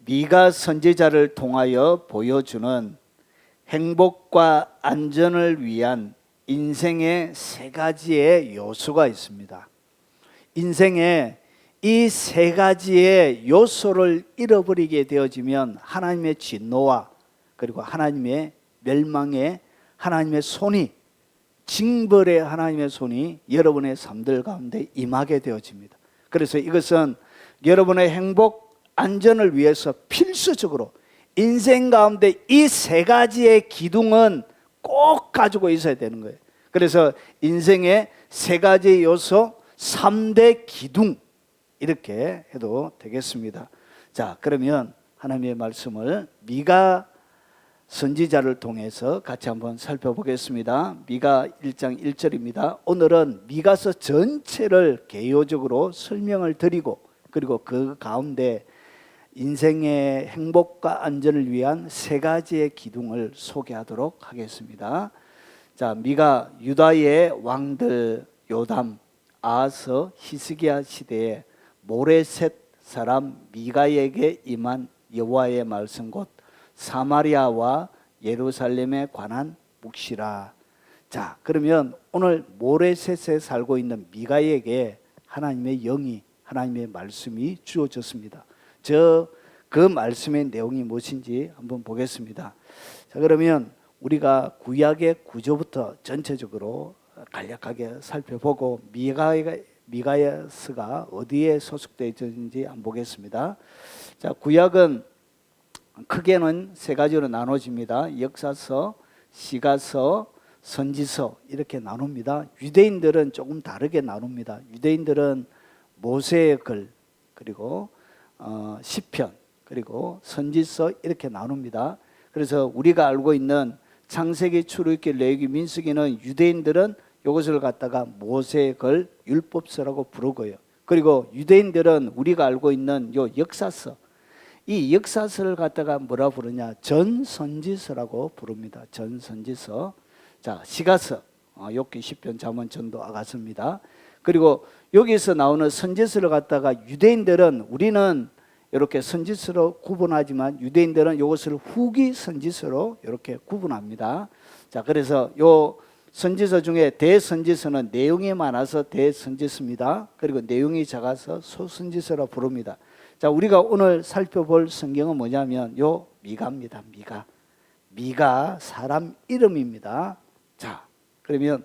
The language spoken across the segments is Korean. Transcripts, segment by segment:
미가 선지자를 통하여 보여주는 행복과 안전을 위한 인생의 세 가지의 요소가 있습니다. 인생에 이 세 가지의 요소를 잃어버리게 되어지면 하나님의 진노와 그리고 하나님의 멸망의 하나님의 손이, 징벌의 하나님의 손이 여러분의 삶들 가운데 임하게 되어집니다. 그래서 이것은 여러분의 행복, 안전을 위해서 필수적으로 인생 가운데 이 세 가지의 기둥은 꼭 가지고 있어야 되는 거예요. 그래서 인생의 세 가지 요소, 3대 기둥, 이렇게 해도 되겠습니다. 자, 그러면 하나님의 말씀을 미가 선지자를 통해서 같이 한번 살펴보겠습니다. 미가 1장 1절입니다. 오늘은 미가서 전체를 개요적으로 설명을 드리고, 그리고 그 가운데 인생의 행복과 안전을 위한 세 가지의 기둥을 소개하도록 하겠습니다. 자, 미가 유다의 왕들 요담, 아하스, 히스기야 시대에 모레셋 사람 미가에게 임한 여호와의 말씀 곧 사마리아와 예루살렘에 관한 묵시라. 자, 그러면 오늘 모레셋에 살고 있는 미가에게 하나님의 영이, 하나님의 말씀이 주어졌습니다. 그 말씀의 내용이 무엇인지 한번 보겠습니다. 자, 그러면 우리가 구약의 구조부터 전체적으로 간략하게 살펴보고 미가야스가 어디에 소속되어 있는지 한번 보겠습니다. 자, 구약은 크게는 세 가지로 나눠집니다. 역사서, 시가서, 선지서 이렇게 나눕니다. 유대인들은 조금 다르게 나눕니다. 유대인들은 모세의 글, 그리고 시편, 그리고 선지서 이렇게 나눕니다. 그래서 우리가 알고 있는 창세기, 출애굽기, 레위기, 민수기는 유대인들은 이것을 갖다가 모세의 글, 율법서라고 부르고요. 그리고 유대인들은 우리가 알고 있는 요 역사서, 이 역사서를 갖다가 뭐라 부르냐? 전선지서라고 부릅니다. 전선지서. 자, 시가서, 욥기, 시편, 잠언, 전도, 아가서입니다. 그리고 여기서 나오는 선지서를 갖다가 유대인들은, 우리는 이렇게 선지서로 구분하지만 유대인들은 이것을 후기 선지서로 이렇게 구분합니다. 자, 그래서 요 선지서 중에 대선지서는 내용이 많아서 대선지서입니다. 그리고 내용이 작아서 소선지서라 부릅니다. 자, 우리가 오늘 살펴볼 성경은 뭐냐면 요 미가입니다. 미가 사람 이름입니다. 자, 그러면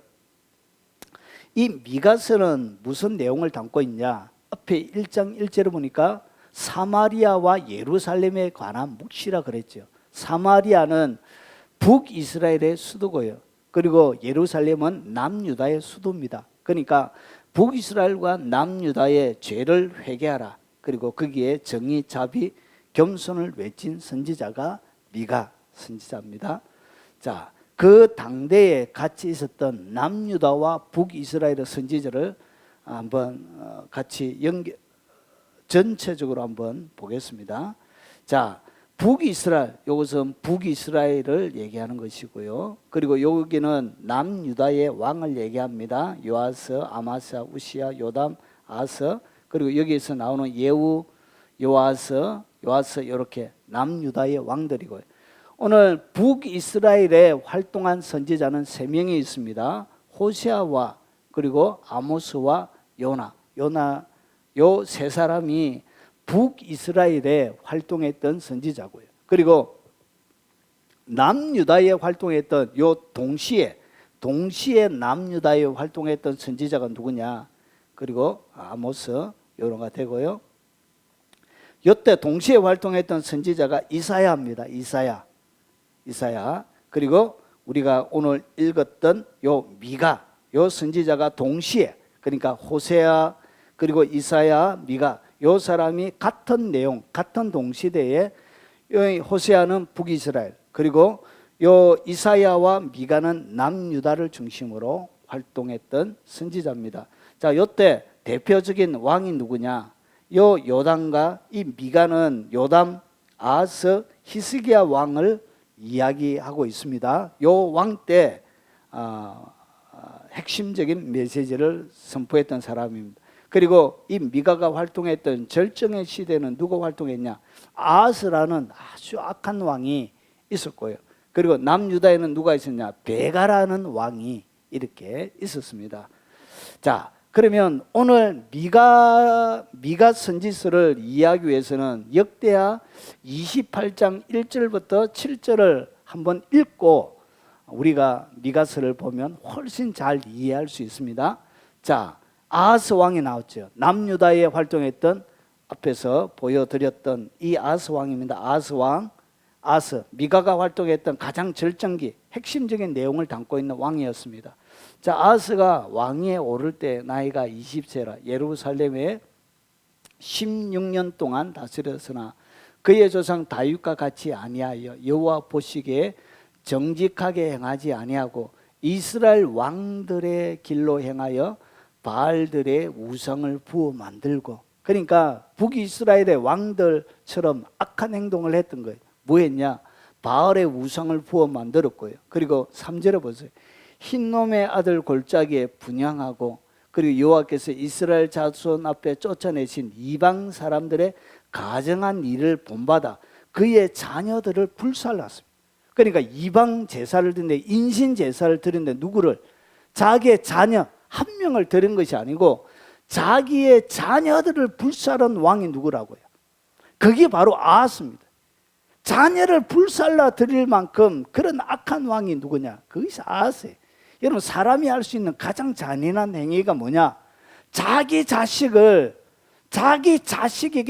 이 미가서는 무슨 내용을 담고 있냐? 앞에 1장 1절을 보니까 사마리아와 예루살렘에 관한 묵시라 그랬죠. 사마리아는 북이스라엘의 수도고요. 그리고 예루살렘은 남유다의 수도입니다. 그러니까 북이스라엘과 남유다의 죄를 회개하라. 그리고 거기에 정의, 자비, 겸손을 외친 선지자가 미가 선지자입니다. 자, 그 당대에 같이 있었던 남유다와 북이스라엘의 선지자를 한번 같이 전체적으로 한번 보겠습니다. 자, 북이스라엘, 이것은 북이스라엘을 얘기하는 것이고요. 그리고 여기는 남유다의 왕을 얘기합니다. 요아스, 아마스야, 우시야, 요담, 아스. 그리고 여기에서 나오는 예후, 요아스 이렇게 남유다의 왕들이고요. 오늘 북이스라엘에 활동한 선지자는 3명이 있습니다. 호세아와 그리고 아모스와 요나 요 세 사람이 북이스라엘에 활동했던 선지자고요. 그리고 남유다에 활동했던 요 동시에 남유다에 활동했던 선지자가 누구냐? 그리고 아모스 요런가 되고요. 요때 동시에 활동했던 선지자가 이사야입니다. 이사야. 그리고 우리가 오늘 읽었던 요 미가, 요 선지자가 동시에, 그러니까 호세아 그리고 이사야, 미가, 요 사람이 같은 내용, 같은 동시대에 호세아는 북이스라엘, 그리고 요 이사야와 미가는 남유다를 중심으로 활동했던 선지자입니다. 자, 요때 대표적인 왕이 누구냐? 요 요담과 이 미가는 요담, 아하스, 히스기야 왕을 이야기하고 있습니다. 요 왕 때 핵심적인 메시지를 선포했던 사람입니다. 그리고 이 미가가 활동했던 절정의 시대는 누가 활동했냐? 아하스라는 아주 악한 왕이 있었고요. 그리고 남유다에는 누가 있었냐? 베가라는 왕이 이렇게 있었습니다. 자, 그러면 오늘 미가 선지서를 이해하기 위해서는 역대하 28장 1절부터 7절을 한번 읽고 우리가 미가서를 보면 훨씬 잘 이해할 수 있습니다. 자, 아하스 왕이 나왔죠. 남유다에 활동했던 앞에서 보여드렸던 이 아하스 왕입니다. 아하스 왕, 아하스, 미가가 활동했던 가장 절정기, 핵심적인 내용을 담고 있는 왕이었습니다. 자, 아하스가 왕위에 오를 때 나이가 20세라 예루살렘에 16년 동안 다스렸으나 그의 조상 다윗과 같이 아니하여 여호와 보시기에 정직하게 행하지 아니하고 이스라엘 왕들의 길로 행하여 바알들의 우상을 부어 만들고, 그러니까 북이스라엘의 왕들처럼 악한 행동을 했던 거예요. 뭐 했냐? 바알의 우상을 부어 만들었고요. 그리고 3절에 보세요. 흰놈의 아들 골짜기에 분향하고, 그리고 여호와께서 이스라엘 자손 앞에 쫓아내신 이방 사람들의 가정한 일을 본받아 그의 자녀들을 불살랐습니다. 그러니까 이방 제사를 드는데, 인신 제사를 드리는데 누구를? 자기의 자녀 한 명을 드린 것이 아니고 자기의 자녀들을 불살은 왕이 누구라고요? 그게 바로 아하스입니다. 자녀를 불살라 드릴 만큼 그런 악한 왕이 누구냐? 그것이 아하스예요. 여러분, 사람이 할 수 있는 가장 잔인한 행위가 뭐냐? 자기 자식에게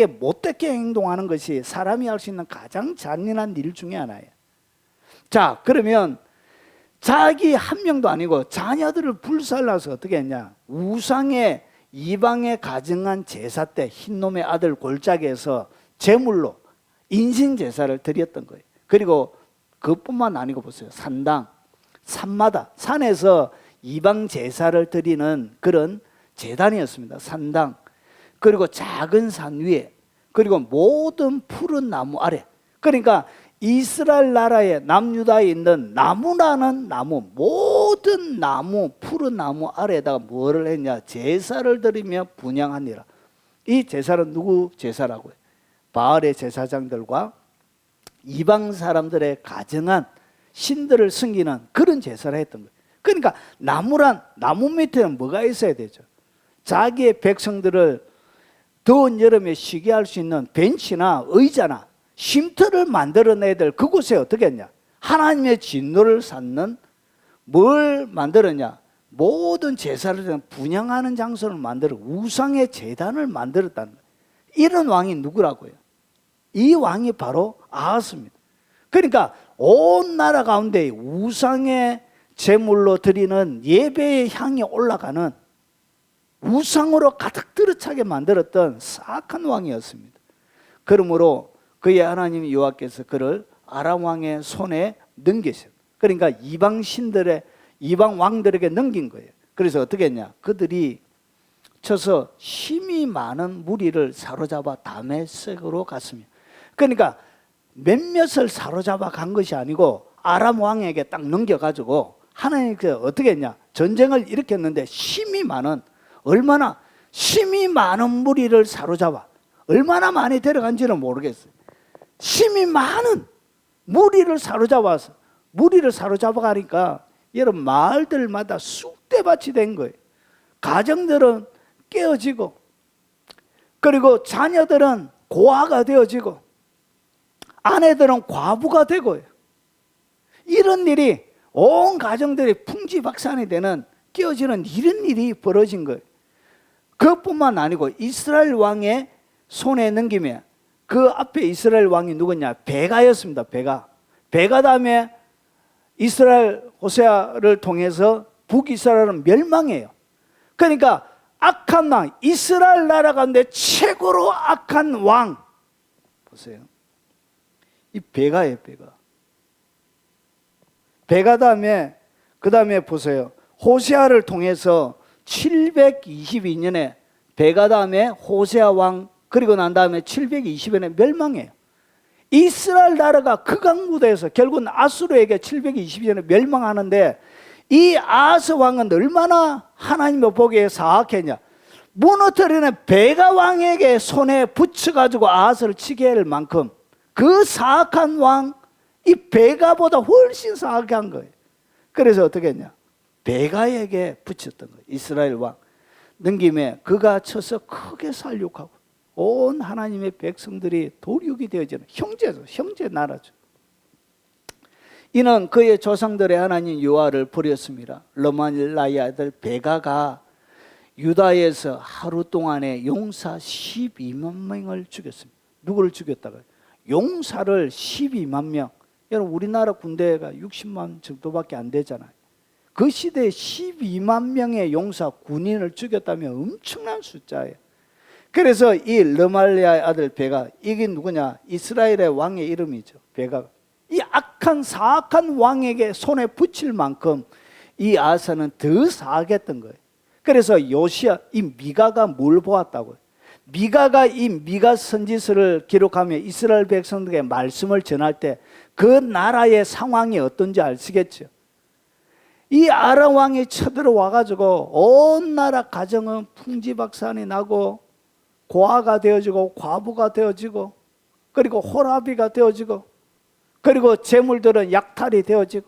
못되게 행동하는 것이 사람이 할 수 있는 가장 잔인한 일 중에 하나예요. 자, 그러면 자기 한 명도 아니고 자녀들을 불살라서 어떻게 했냐? 우상의 이방에 가증한 제사 때 흰놈의 아들 골짜기에서 제물로 인신 제사를 드렸던 거예요. 그리고 그뿐만 아니고 보세요. 산마다 산에서 이방 제사를 드리는 그런 제단이었습니다. 산당, 그리고 작은 산 위에, 그리고 모든 푸른 나무 아래. 그러니까 이스라엘 나라의 남유다에 있는 나무라는 나무, 모든 나무, 푸른 나무 아래에다가 뭐를 했냐? 제사를 드리며 분향하니라. 이 제사는 누구 제사라고요? 바알의 제사장들과 이방 사람들의 가정한 신들을 섬기는 그런 제사를 했던 거예요. 그러니까 나무 밑에는 뭐가 있어야 되죠? 자기의 백성들을 더운 여름에 쉬게 할 수 있는 벤치나 의자나 쉼터를 만들어내야 될 그곳에 어떻게 했냐? 하나님의 진노를 쌓는 뭘 만들었냐? 모든 제사를 분향하는 장소를 만들어 우상의 제단을 만들었다는 거예요. 이런 왕이 누구라고요? 이 왕이 바로 아하스입니다. 그러니까 온 나라 가운데 우상의 제물로 드리는 예배의 향이 올라가는 우상으로 가득 들어차게 만들었던 사악한 왕이었습니다. 그러므로 그의 하나님 여호와께서 그를 아람 왕의 손에 넘기셨어요. 그러니까 이방 왕들에게 넘긴 거예요. 그래서 어떻게 했냐? 그들이 쳐서 힘이 많은 무리를 사로잡아 다메섹으로 갔습니다. 그러니까 몇몇을 사로잡아 간 것이 아니고 아람 왕에게 딱 넘겨가지고 하나님께서 어떻게 했냐? 전쟁을 일으켰는데 힘이 많은 무리를 사로잡아 얼마나 많이 데려간지는 모르겠어요. 힘이 많은 무리를 사로잡아 가니까 여러분 마을들마다 쑥대밭이 된 거예요. 가정들은 깨어지고, 그리고 자녀들은 고아가 되어지고, 아내들은 과부가 되고요. 이런 일이 온 가정들이 풍지박산이 되는 깨어지는 이런 일이 벌어진 거예요. 그것뿐만 아니고 이스라엘 왕의 손에 넘기면 그 앞에 이스라엘 왕이 누구냐? 베가였습니다. 베가 다음에 이스라엘 호세아를 통해서 북이스라엘은 멸망해요. 그러니까 악한 왕, 이스라엘 나라 가운데 최고로 악한 왕 보세요. 이 베가예요. 베가 다음에 그 다음에 보세요. 호세아를 통해서 722년에 베가 다음에 호세아 왕, 그리고 난 다음에 720년에 멸망해요. 이스라엘 나라가 극악무대에서 결국은 아수르에게 720년에 멸망하는데, 이 아하스 왕은 얼마나 하나님의 보기에 사악했냐? 무너뜨리는 베가 왕에게 손에 붙여가지고 아하스를 치게 할 만큼 그 사악한 왕, 이 베가보다 훨씬 사악한 한 거예요. 그래서 어떻게 했냐? 베가에게 붙였던 거예요. 이스라엘 왕. 능김에 그가 쳐서 크게 살육하고 온 하나님의 백성들이 도륙이 되어지는 형제죠. 형제 나라죠. 이는 그의 조상들의 하나님 여호와를 버렸습니다. 르말리아의 아들 베가가 유다에서 하루 동안에 용사 12만 명을 죽였습니다. 누구를 죽였다고요? 용사를 12만 명. 여러분 우리나라 군대가 60만 정도밖에 안 되잖아요. 그 시대에 12만 명의 용사 군인을 죽였다면 엄청난 숫자예요. 그래서 이 르말리아의 아들 베가, 이게 누구냐? 이스라엘의 왕의 이름이죠. 베가. 이 악한 사악한 왕에게 손에 붙일 만큼 이 아사는 더 사악했던 거예요. 그래서 요시야, 이 미가가 뭘 보았다고요? 미가가 이 미가 선지서를 기록하며 이스라엘 백성들에게 말씀을 전할 때 그 나라의 상황이 어떤지 아시겠죠? 이 아람 왕이 쳐들어와 가지고 온 나라 가정은 풍지박산이 나고 고아가 되어지고 과부가 되어지고 그리고 호라비가 되어지고 그리고 재물들은 약탈이 되어지고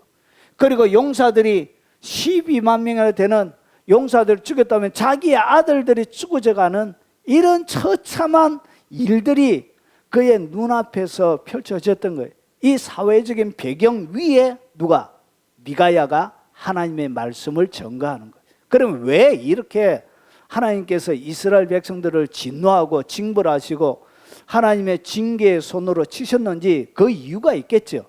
그리고 용사들이 12만 명이나 되는 용사들을 죽였다면 자기의 아들들이 죽어져가는 이런 처참한 일들이 그의 눈앞에서 펼쳐졌던 거예요. 이 사회적인 배경 위에 누가? 미가야가 하나님의 말씀을 전가하는 거예요. 그럼 왜 이렇게 하나님께서 이스라엘 백성들을 진노하고 징벌하시고 하나님의 징계의 손으로 치셨는지 그 이유가 있겠죠.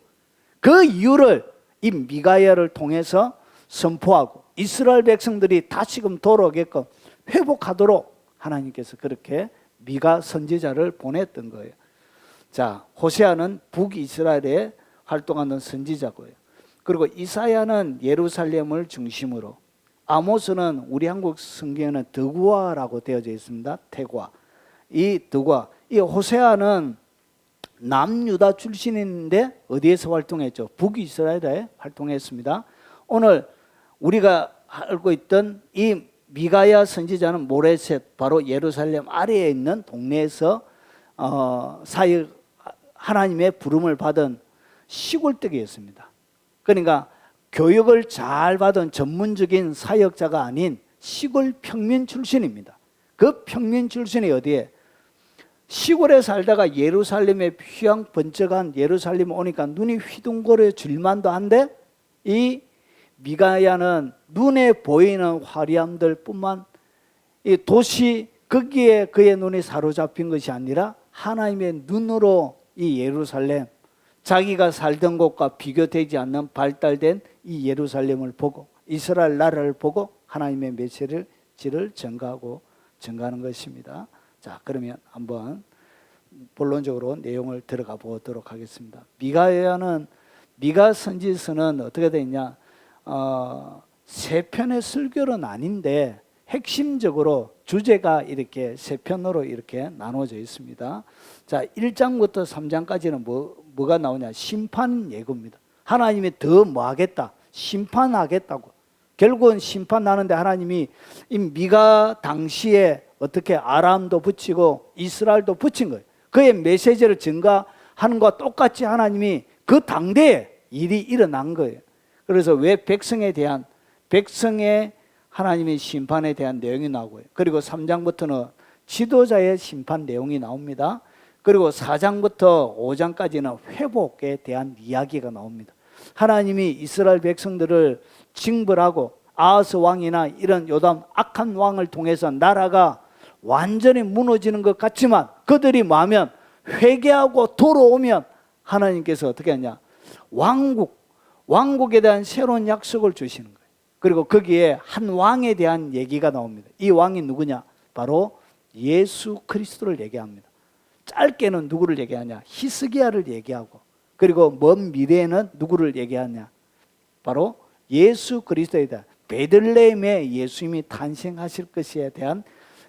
그 이유를 이 미가야를 통해서 선포하고 이스라엘 백성들이 다시금 돌아오게끔 회복하도록 하나님께서 그렇게 미가 선지자를 보냈던 거예요. 자, 호세아는 북이스라엘에 활동하는 선지자고요. 그리고 이사야는 예루살렘을 중심으로, 아모스는 우리 한국 성경에는 드구아라고 되어져 있습니다. 태과. 이 드구아, 이 호세아는 남유다 출신인데 어디에서 활동했죠? 북이스라엘에 활동했습니다. 오늘 우리가 알고 있던 이 미가야 선지자는 모레셋, 바로 예루살렘 아래에 있는 동네에서 사역, 하나님의 부름을 받은 시골댁이었습니다. 그러니까 교육을 잘 받은 전문적인 사역자가 아닌 시골 평민 출신입니다. 그 평민 출신이 어디에? 시골에 살다가 예루살렘에 휘황 번쩍한 예루살렘에 오니까 눈이 휘둥그레질 만도 한데 이 미가야는 눈에 보이는 화려함들 뿐만 이 도시 거기에 그의 눈이 사로잡힌 것이 아니라 하나님의 눈으로 이 예루살렘, 자기가 살던 곳과 비교되지 않는 발달된 이 예루살렘을 보고 이스라엘 나라를 보고 하나님의 메시지를 전가하는 것입니다. 자, 그러면 한번 본론적으로 내용을 들어가 보도록 하겠습니다. 미가 선지서는 어떻게 되냐? 세 편의 설교는 아닌데 핵심적으로 주제가 이렇게 세 편으로 이렇게 나눠져 있습니다. 자, 1장부터 3장까지는 뭐가 나오냐? 심판 예고입니다. 하나님이 더 뭐 하겠다? 심판하겠다고. 결국은 심판하는데 하나님이 이 미가 당시에 어떻게 아람도 붙이고 이스라엘도 붙인 거예요. 그의 메시지를 전가하는 것과 똑같이 하나님이 그 당대에 일이 일어난 거예요. 그래서 왜 백성의 하나님의 심판에 대한 내용이 나오고요. 그리고 3장부터는 지도자의 심판 내용이 나옵니다. 그리고 4장부터 5장까지는 회복에 대한 이야기가 나옵니다. 하나님이 이스라엘 백성들을 징벌하고 아하스 왕이나 이런 요담 악한 왕을 통해서 나라가 완전히 무너지는 것 같지만 그들이 뭐하면 회개하고 돌아오면 하나님께서 어떻게 하냐? 왕국에 대한 새로운 약속을 주시는 거예요. 그리고 거기에 한 왕에 대한 얘기가 나옵니다. 이 왕이 누구냐? 바로 예수 그리스도를 얘기합니다. 짧게는 누구를 얘기하냐? 히스기야를 얘기하고, 그리고 먼 미래에는 누구를 얘기하냐? 바로 예수 그리스도에 대한, 베들레헴에 예수님이 탄생하실 것에 대한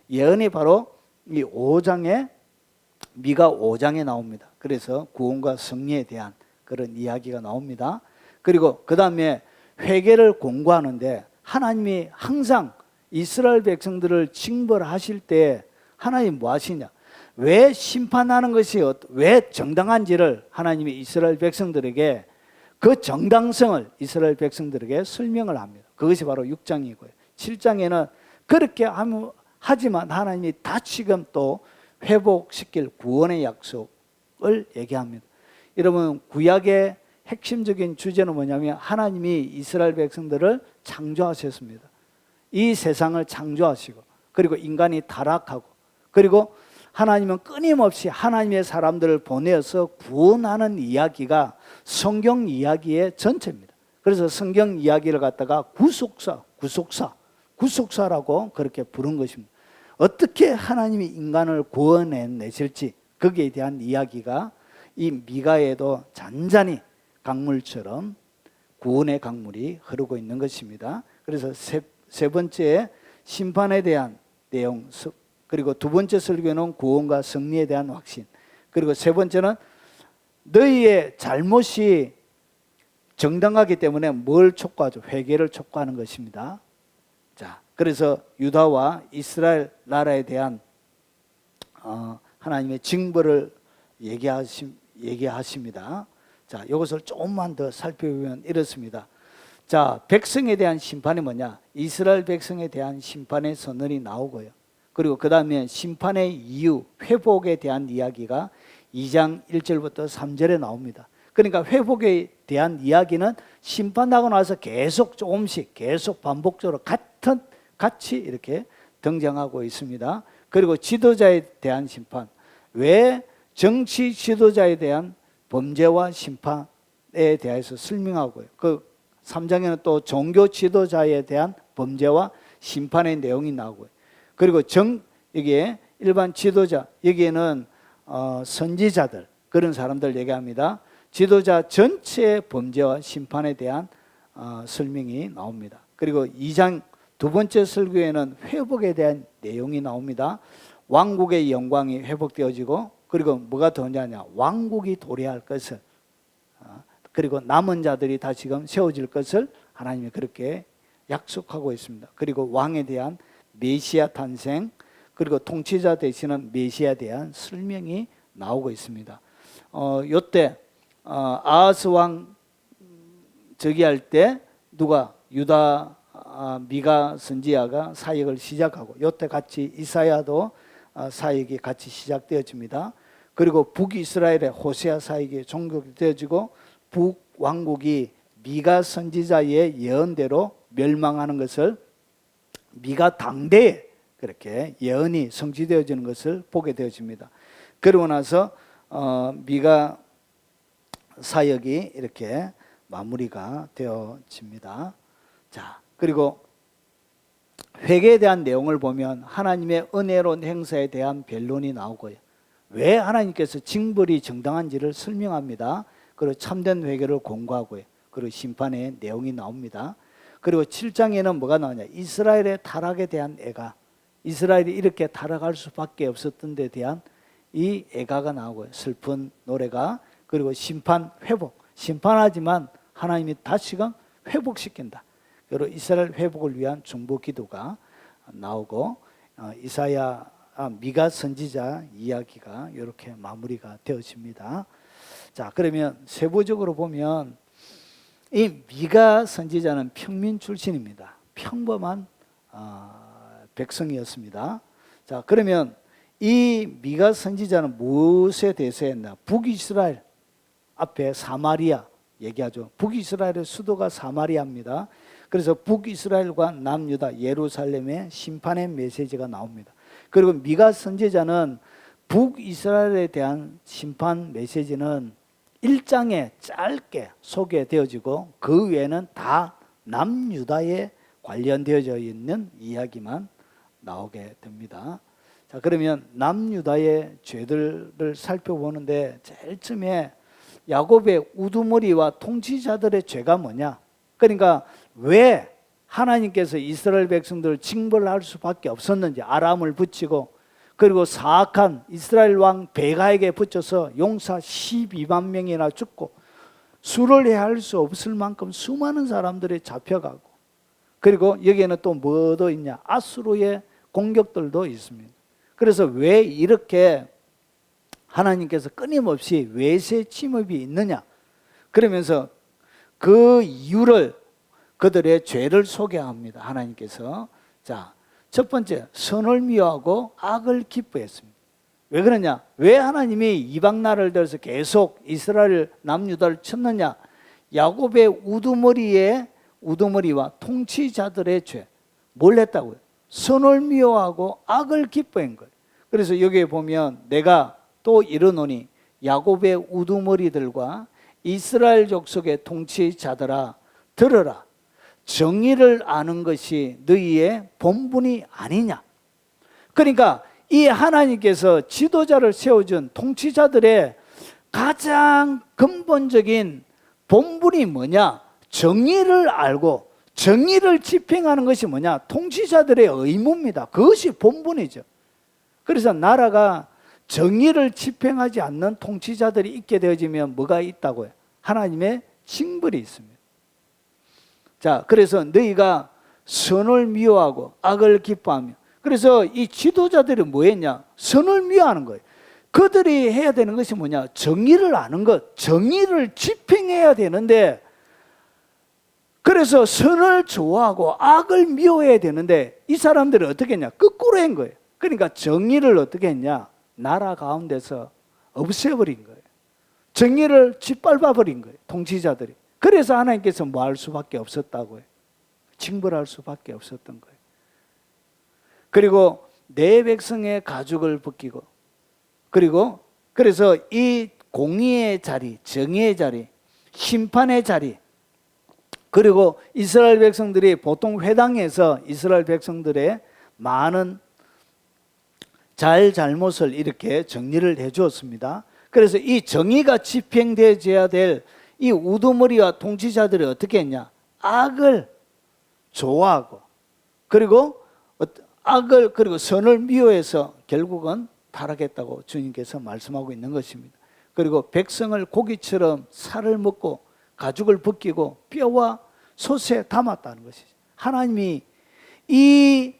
예언이 바로 이 5장에, 미가 5장에 나옵니다. 그래서 구원과 승리에 대한 그런 이야기가 나옵니다. 그리고 그 다음에 회개를 공고하는데 하나님이 항상 이스라엘 백성들을 징벌하실 때 하나님 뭐 하시냐? 왜 심판하는 것이 왜 정당한지를 하나님이 이스라엘 백성들에게 그 정당성을 이스라엘 백성들에게 설명을 합니다. 그것이 바로 6장이고요. 7장에는 그렇게 하지만 하나님이 다시금 또 회복시킬 구원의 약속을 얘기합니다. 여러분, 구약의 핵심적인 주제는 뭐냐면 하나님이 이스라엘 백성들을 창조하셨습니다. 이 세상을 창조하시고 그리고 인간이 타락하고 그리고 하나님은 끊임없이 하나님의 사람들을 보내어서 구원하는 이야기가 성경 이야기의 전체입니다. 그래서 성경 이야기를 갖다가 구속사라고 그렇게 부른 것입니다. 어떻게 하나님이 인간을 구원해내실지 거기에 대한 이야기가 이 미가에도 잔잔히 강물처럼 구원의 강물이 흐르고 있는 것입니다. 그래서 세 번째 심판에 대한 내용, 그리고 두 번째 설교는 구원과 승리에 대한 확신, 그리고 세 번째는 너희의 잘못이 정당하기 때문에 뭘 촉구하죠? 회개를 촉구하는 것입니다. 자, 그래서 유다와 이스라엘 나라에 대한 하나님의 징벌을 얘기하십니다. 자, 이것을 조금만 더 살펴보면 이렇습니다. 자, 백성에 대한 심판이 뭐냐? 이스라엘 백성에 대한 심판의 선언이 나오고요. 그리고 그 다음에 심판의 이유, 회복에 대한 이야기가 2장 1절부터 3절에 나옵니다. 그러니까 회복에 대한 이야기는 심판하고 나서 계속 조금씩 계속 반복적으로 같이 이렇게 등장하고 있습니다. 그리고 지도자에 대한 심판, 왜 정치 지도자에 대한 범죄와 심판에 대해서 설명하고요. 그 3장에는 또 종교 지도자에 대한 범죄와 심판의 내용이 나오고요. 그리고 여기에 일반 지도자, 여기에는 선지자들, 그런 사람들 얘기합니다. 지도자 전체의 범죄와 심판에 대한 설명이 나옵니다. 그리고 2장 두 번째 설교에는 회복에 대한 내용이 나옵니다. 왕국의 영광이 회복되어지고 그리고 뭐가 더 하냐? 왕국이 도래할 것을, 그리고 남은 자들이 다시금 세워질 것을 하나님이 그렇게 약속하고 있습니다. 그리고 왕에 대한 메시아 탄생, 그리고 통치자 되시는 메시아에 대한 설명이 나오고 있습니다. 요때 아하스 왕 즉위할 때 누가 유다 미가 선지자가 사역을 시작하고 요때 같이 이사야도 사역이 같이 시작되어집니다. 그리고 북이스라엘의 호세아 사역이 종료되어지고 북왕국이 미가 선지자의 예언대로 멸망하는 것을 미가 당대에 그렇게 예언이 성취되어지는 것을 보게 되어집니다. 그러고 나서 미가 사역이 이렇게 마무리가 되어집니다. 자, 그리고 회개에 대한 내용을 보면 하나님의 은혜로운 행사에 대한 변론이 나오고요. 왜 하나님께서 징벌이 정당한지를 설명합니다. 그리고 참된 회개를 공고하고요. 그리고 심판의 내용이 나옵니다. 그리고 7장에는 뭐가 나오냐? 이스라엘의 타락에 대한 애가, 이스라엘이 이렇게 타락할 수밖에 없었던 데 대한 이 애가가 나오고요. 슬픈 노래가, 그리고 심판, 회복. 심판하지만 하나님이 다시금 회복시킨다. 그리고 이스라엘 회복을 위한 중보 기도가 나오고 미가 선지자 이야기가 이렇게 마무리가 되어집니다. 자, 그러면 세부적으로 보면 이 미가 선지자는 평민 출신입니다. 평범한 백성이었습니다. 자, 그러면 이 미가 선지자는 무엇에 대해서 했나? 북이스라엘 앞에 사마리아 얘기하죠. 북이스라엘의 수도가 사마리아입니다. 그래서 북이스라엘과 남유다 예루살렘의 심판의 메시지가 나옵니다. 그리고 미가 선지자는 북이스라엘에 대한 심판 메시지는 1장에 짧게 소개되어지고 그 외에는 다 남유다에 관련되어져 있는 이야기만 나오게 됩니다. 자, 그러면 남유다의 죄들을 살펴보는데 제일 처음에 야곱의 우두머리와 통치자들의 죄가 뭐냐? 그러니까 왜 하나님께서 이스라엘 백성들을 징벌할 수밖에 없었는지, 아람을 붙이고 그리고 사악한 이스라엘 왕 베가에게 붙여서 용사 12만 명이나 죽고 수를 헤아릴 수 없을 만큼 수많은 사람들이 잡혀가고, 그리고 여기에는 또 뭐도 있냐? 아수르의 공격들도 있습니다. 그래서 왜 이렇게 하나님께서 끊임없이 외세 침입이 있느냐? 그러면서 그 이유를, 그들의 죄를 소개합니다. 하나님께서. 자, 첫 번째, 선을 미워하고 악을 기뻐했습니다. 왜 그러냐? 왜 하나님이 이방 나라를 들어서 계속 이스라엘 남유다를 쳤느냐? 야곱의 우두머리와 통치자들의 죄. 뭘 했다고요? 선을 미워하고 악을 기뻐한 거예요. 그래서 여기에 보면 내가 또 이르노니 야곱의 우두머리들과 이스라엘 족속의 통치자들아 들으라. 정의를 아는 것이 너희의 본분이 아니냐. 그러니까 이 하나님께서 지도자를 세워준 통치자들의 가장 근본적인 본분이 뭐냐? 정의를 알고 정의를 집행하는 것이 뭐냐? 통치자들의 의무입니다. 그것이 본분이죠. 그래서 나라가 정의를 집행하지 않는 통치자들이 있게 되어지면 뭐가 있다고요? 하나님의 징벌이 있습니다. 자, 그래서 너희가 선을 미워하고 악을 기뻐하며, 그래서 이 지도자들이 뭐 했냐? 선을 미워하는 거예요. 그들이 해야 되는 것이 뭐냐? 정의를 아는 것, 정의를 집행해야 되는데, 그래서 선을 좋아하고 악을 미워해야 되는데 이 사람들은 어떻게 했냐? 거꾸로 한 거예요. 그러니까 정의를 어떻게 했냐? 나라 가운데서 없애버린 거예요. 정의를 짓밟아버린 거예요, 통치자들이. 그래서 하나님께서 뭐 할 수밖에 없었다고요? 징벌할 수밖에 없었던 거예요. 그리고 내 백성의 가죽을 벗기고, 그리고 그래서 이 공의의 자리, 정의의 자리, 심판의 자리, 그리고 이스라엘 백성들이 보통 회당에서 이스라엘 백성들의 많은 잘못을 이렇게 정리를 해 주었습니다. 그래서 이 정의가 집행되어야 될 이 우두머리와 통치자들이 어떻게 했냐? 악을 좋아하고, 그리고 선을 미워해서 결국은 타락했다고 주님께서 말씀하고 있는 것입니다. 그리고 백성을 고기처럼 살을 먹고 가죽을 벗기고 뼈와 솥에 담았다는 것이죠. 하나님이 이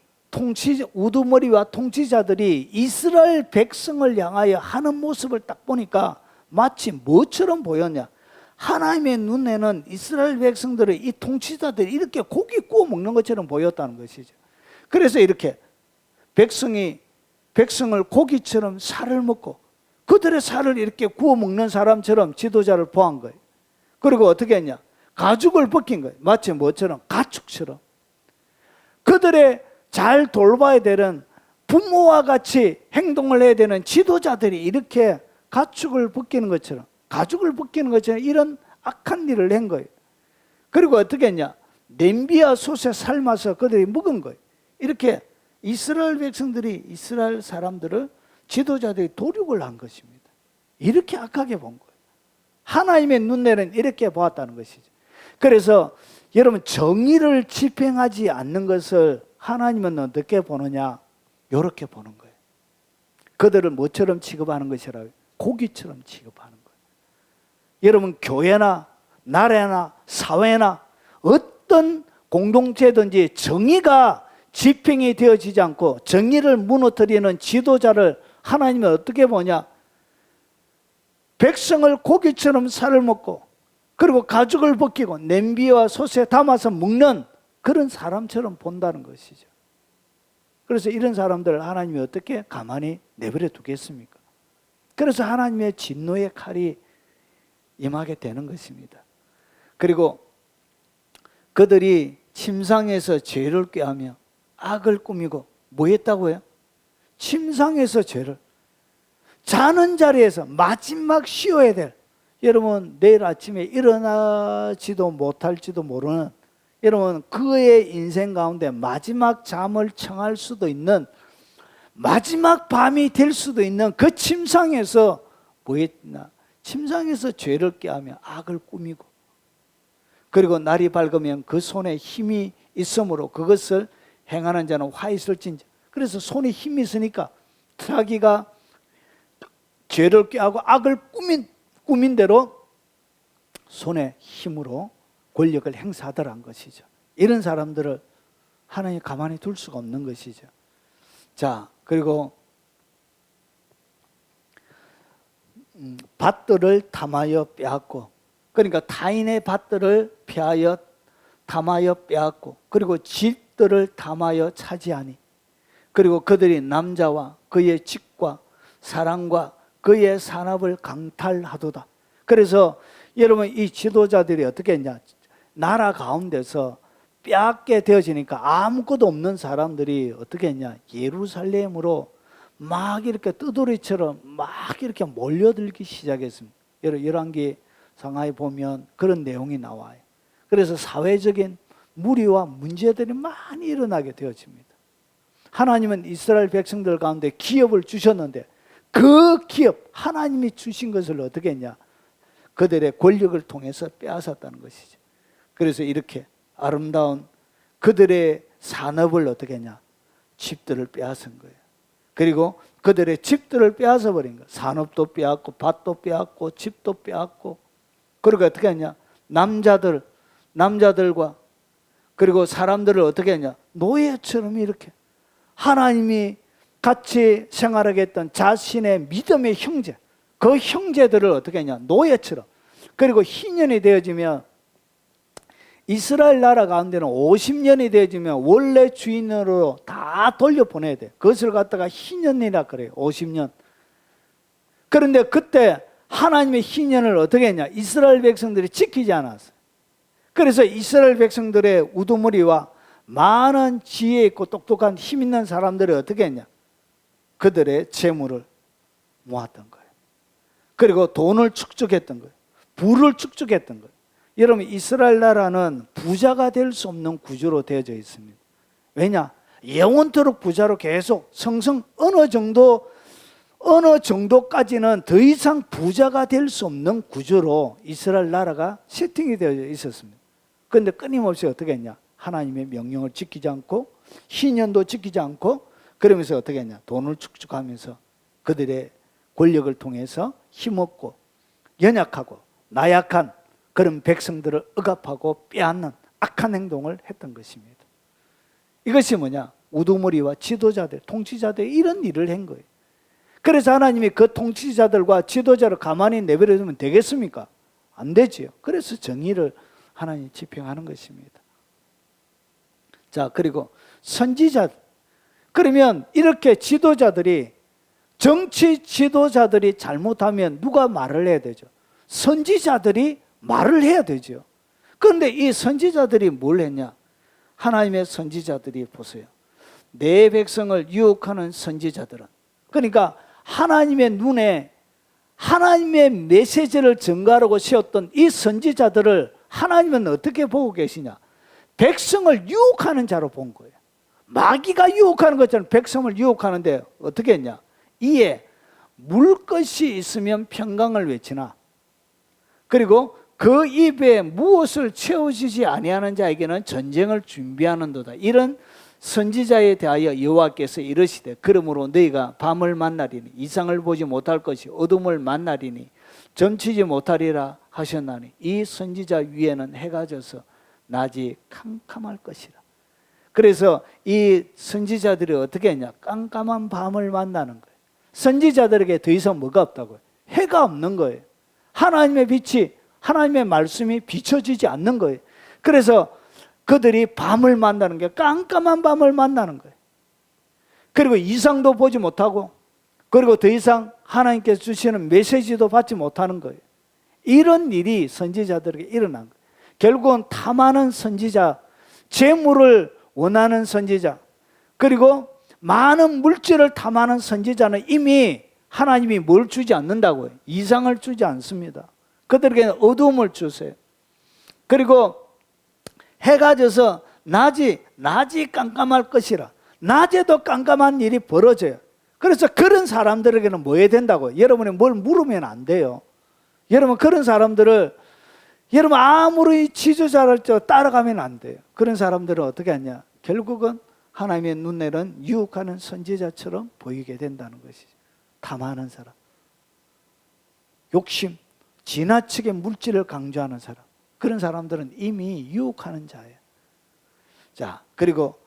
우두머리와 통치자들이 이스라엘 백성을 향하여 하는 모습을 딱 보니까 마치 뭐처럼 보였냐? 하나님의 눈에는 이스라엘 백성들의 이 통치자들이 이렇게 고기 구워 먹는 것처럼 보였다는 것이죠. 그래서 이렇게 백성을 고기처럼 살을 먹고 그들의 살을 이렇게 구워 먹는 사람처럼 지도자를 보한 거예요. 그리고 어떻게 했냐? 가죽을 벗긴 거예요. 마치 뭐처럼? 가축처럼. 그들의 잘 돌봐야 되는 부모와 같이 행동을 해야 되는 지도자들이 이렇게 가죽을 벗기는 것처럼 이런 악한 일을 한 거예요. 그리고 어떻게 했냐? 냄비와 솥에 삶아서 그들이 먹은 거예요. 이렇게 이스라엘 백성들이 이스라엘 사람들을 지도자들이 도륙을 한 것입니다. 이렇게 악하게 본 거예요. 하나님의 눈에는 이렇게 보았다는 것이죠. 그래서 여러분, 정의를 집행하지 않는 것을 하나님은 어떻게 보느냐? 이렇게 보는 거예요. 그들을 뭐처럼 취급하는 것이라고요? 고기처럼 취급하는 거예요. 여러분, 교회나 나라나 사회나 어떤 공동체든지 정의가 집행이 되어지지 않고 정의를 무너뜨리는 지도자를 하나님은 어떻게 보냐? 백성을 고기처럼 살을 먹고 그리고 가죽을 벗기고 냄비와 솥에 담아서 먹는 그런 사람처럼 본다는 것이죠. 그래서 이런 사람들을 하나님이 어떻게 가만히 내버려 두겠습니까? 그래서 하나님의 진노의 칼이 임하게 되는 것입니다. 그리고 그들이 침상에서 죄를 꾀하며 악을 꾸미고 뭐 했다고요? 침상에서 죄를, 자는 자리에서 마지막 쉬어야 될, 여러분 내일 아침에 일어나지도 못할지도 모르는, 여러분 그의 인생 가운데 마지막 잠을 청할 수도 있는, 마지막 밤이 될 수도 있는 그 침상에서 뭐 했나? 침상에서 죄를 꾀하며 악을 꾸미고, 그리고 날이 밝으면 그 손에 힘이 있으므로 그것을 행하는 자는 화 있을진저. 그래서 손에 힘이 있으니까 자기가 죄를 꾀하고 악을 꾸민 대로 손의 힘으로 권력을 행사하더란 것이죠. 이런 사람들을 하나님이 가만히 둘 수가 없는 것이죠. 자, 그리고 밭들을 탐하여 빼앗고, 그러니까 타인의 밭들을 피하여 탐하여 빼앗고, 그리고 집들을 탐하여 차지하니, 그리고 그들이 남자와 그의 집과 사랑과 그의 산업을 강탈하도다. 그래서 여러분, 이 지도자들이 어떻게 했냐, 나라 가운데서 빼앗게 되어지니까 아무것도 없는 사람들이 어떻게 했냐, 예루살렘으로 막 이렇게 뜨돌이처럼 막 이렇게 몰려들기 시작했습니다. 열왕기 상하에 보면 그런 내용이 나와요. 그래서 사회적인 무리와 문제들이 많이 일어나게 되어집니다. 하나님은 이스라엘 백성들 가운데 기업을 주셨는데 그 기업, 하나님이 주신 것을 어떻게 했냐, 그들의 권력을 통해서 빼앗았다는 것이죠. 그래서 이렇게 아름다운 그들의 산업을 어떻게 했냐, 집들을 빼앗은 거예요. 그리고 그들의 집들을 빼앗아 버린 거예요. 산업도 빼앗고 밭도 빼앗고 집도 빼앗고. 그리고 어떻게 했냐, 남자들과 그리고 사람들을 어떻게 했냐, 노예처럼 이렇게 하나님이 같이 생활하게 했던 자신의 믿음의 형제, 그 형제들을 어떻게 했냐, 노예처럼. 그리고 희년이 되어지면, 이스라엘 나라 가운데는 50년이 되어지면 원래 주인으로 다 돌려보내야 돼. 그것을 갖다가 희년이라 그래요. 50년. 그런데 그때 하나님의 희년을 어떻게 했냐, 이스라엘 백성들이 지키지 않았어요. 그래서 이스라엘 백성들의 우두머리와 많은 지혜 있고 똑똑한 힘 있는 사람들이 어떻게 했냐, 그들의 재물을 모았던 거예요. 그리고 돈을 축적했던 거예요. 부를 축적했던 거예요. 여러분, 이스라엘 나라는 부자가 될 수 없는 구조로 되어져 있습니다. 왜냐? 영원토록 부자로 계속 어느 정도까지는 더 이상 부자가 될 수 없는 구조로 이스라엘 나라가 세팅이 되어 있었습니다. 그런데 끊임없이 어떻게 했냐, 하나님의 명령을 지키지 않고 희년도 지키지 않고, 그러면서 어떻게 했냐, 돈을 축적하면서 그들의 권력을 통해서 힘없고 연약하고 나약한 그런 백성들을 억압하고 빼앗는 악한 행동을 했던 것입니다. 이것이 뭐냐, 우두머리와 지도자들, 통치자들이 이런 일을 한 거예요. 그래서 하나님이 그 통치자들과 지도자를 가만히 내버려두면 되겠습니까? 안 되지요. 그래서 정의를 하나님이 집행하는 것입니다. 자, 그리고 선지자, 그러면 이렇게 지도자들이, 정치 지도자들이 잘못하면 누가 말을 해야 되죠? 선지자들이 말을 해야 되죠. 그런데 이 선지자들이 뭘 했냐? 하나님의 선지자들이 보세요. 내 백성을 유혹하는 선지자들은, 그러니까 하나님의 눈에 하나님의 메시지를 전가하고 세웠던 이 선지자들을 하나님은 어떻게 보고 계시냐? 백성을 유혹하는 자로 본 거예요. 마귀가 유혹하는 것처럼 백성을 유혹하는데 어떻게 했냐? 이에 물 것이 있으면 평강을 외치나, 그리고 그 입에 무엇을 채워지지 아니하는 자에게는 전쟁을 준비하는도다. 이런 선지자에 대하여 여호와께서 이르시되, 그러므로 너희가 밤을 만나리니 이상을 보지 못할 것이 어둠을 만나리니 점치지 못하리라 하셨나니, 이 선지자 위에는 해가 져서 낮이 캄캄할 것이라. 그래서 이 선지자들이 어떻게 했냐, 깜깜한 밤을 만나는 거예요. 선지자들에게 더 이상 뭐가 없다고요? 해가 없는 거예요. 하나님의 빛이, 하나님의 말씀이 비춰지지 않는 거예요. 그래서 그들이 밤을 만나는 게, 깜깜한 밤을 만나는 거예요. 그리고 이상도 보지 못하고, 그리고 더 이상 하나님께서 주시는 메시지도 받지 못하는 거예요. 이런 일이 선지자들에게 일어난 거예요. 결국은 탐하는 선지자, 재물을 원하는 선지자, 그리고 많은 물질을 탐하는 선지자는 이미 하나님이 뭘 주지 않는다고요? 이상을 주지 않습니다. 그들에게는 어두움을 주세요. 그리고 해가 져서 낮이 깜깜할 것이라. 낮에도 깜깜한 일이 벌어져요. 그래서 그런 사람들에게는 뭐 해야 된다고요? 여러분이 뭘 물으면 안 돼요. 여러분, 그런 사람들을 여러분 아무리 지도자를 따라가면 안 돼요. 그런 사람들은 어떻게 하냐? 결국은 하나님의 눈에는 유혹하는 선지자처럼 보이게 된다는 것이죠. 탐하는 사람, 욕심, 지나치게 물질을 강조하는 사람, 그런 사람들은 이미 유혹하는 자예요. 자, 그리고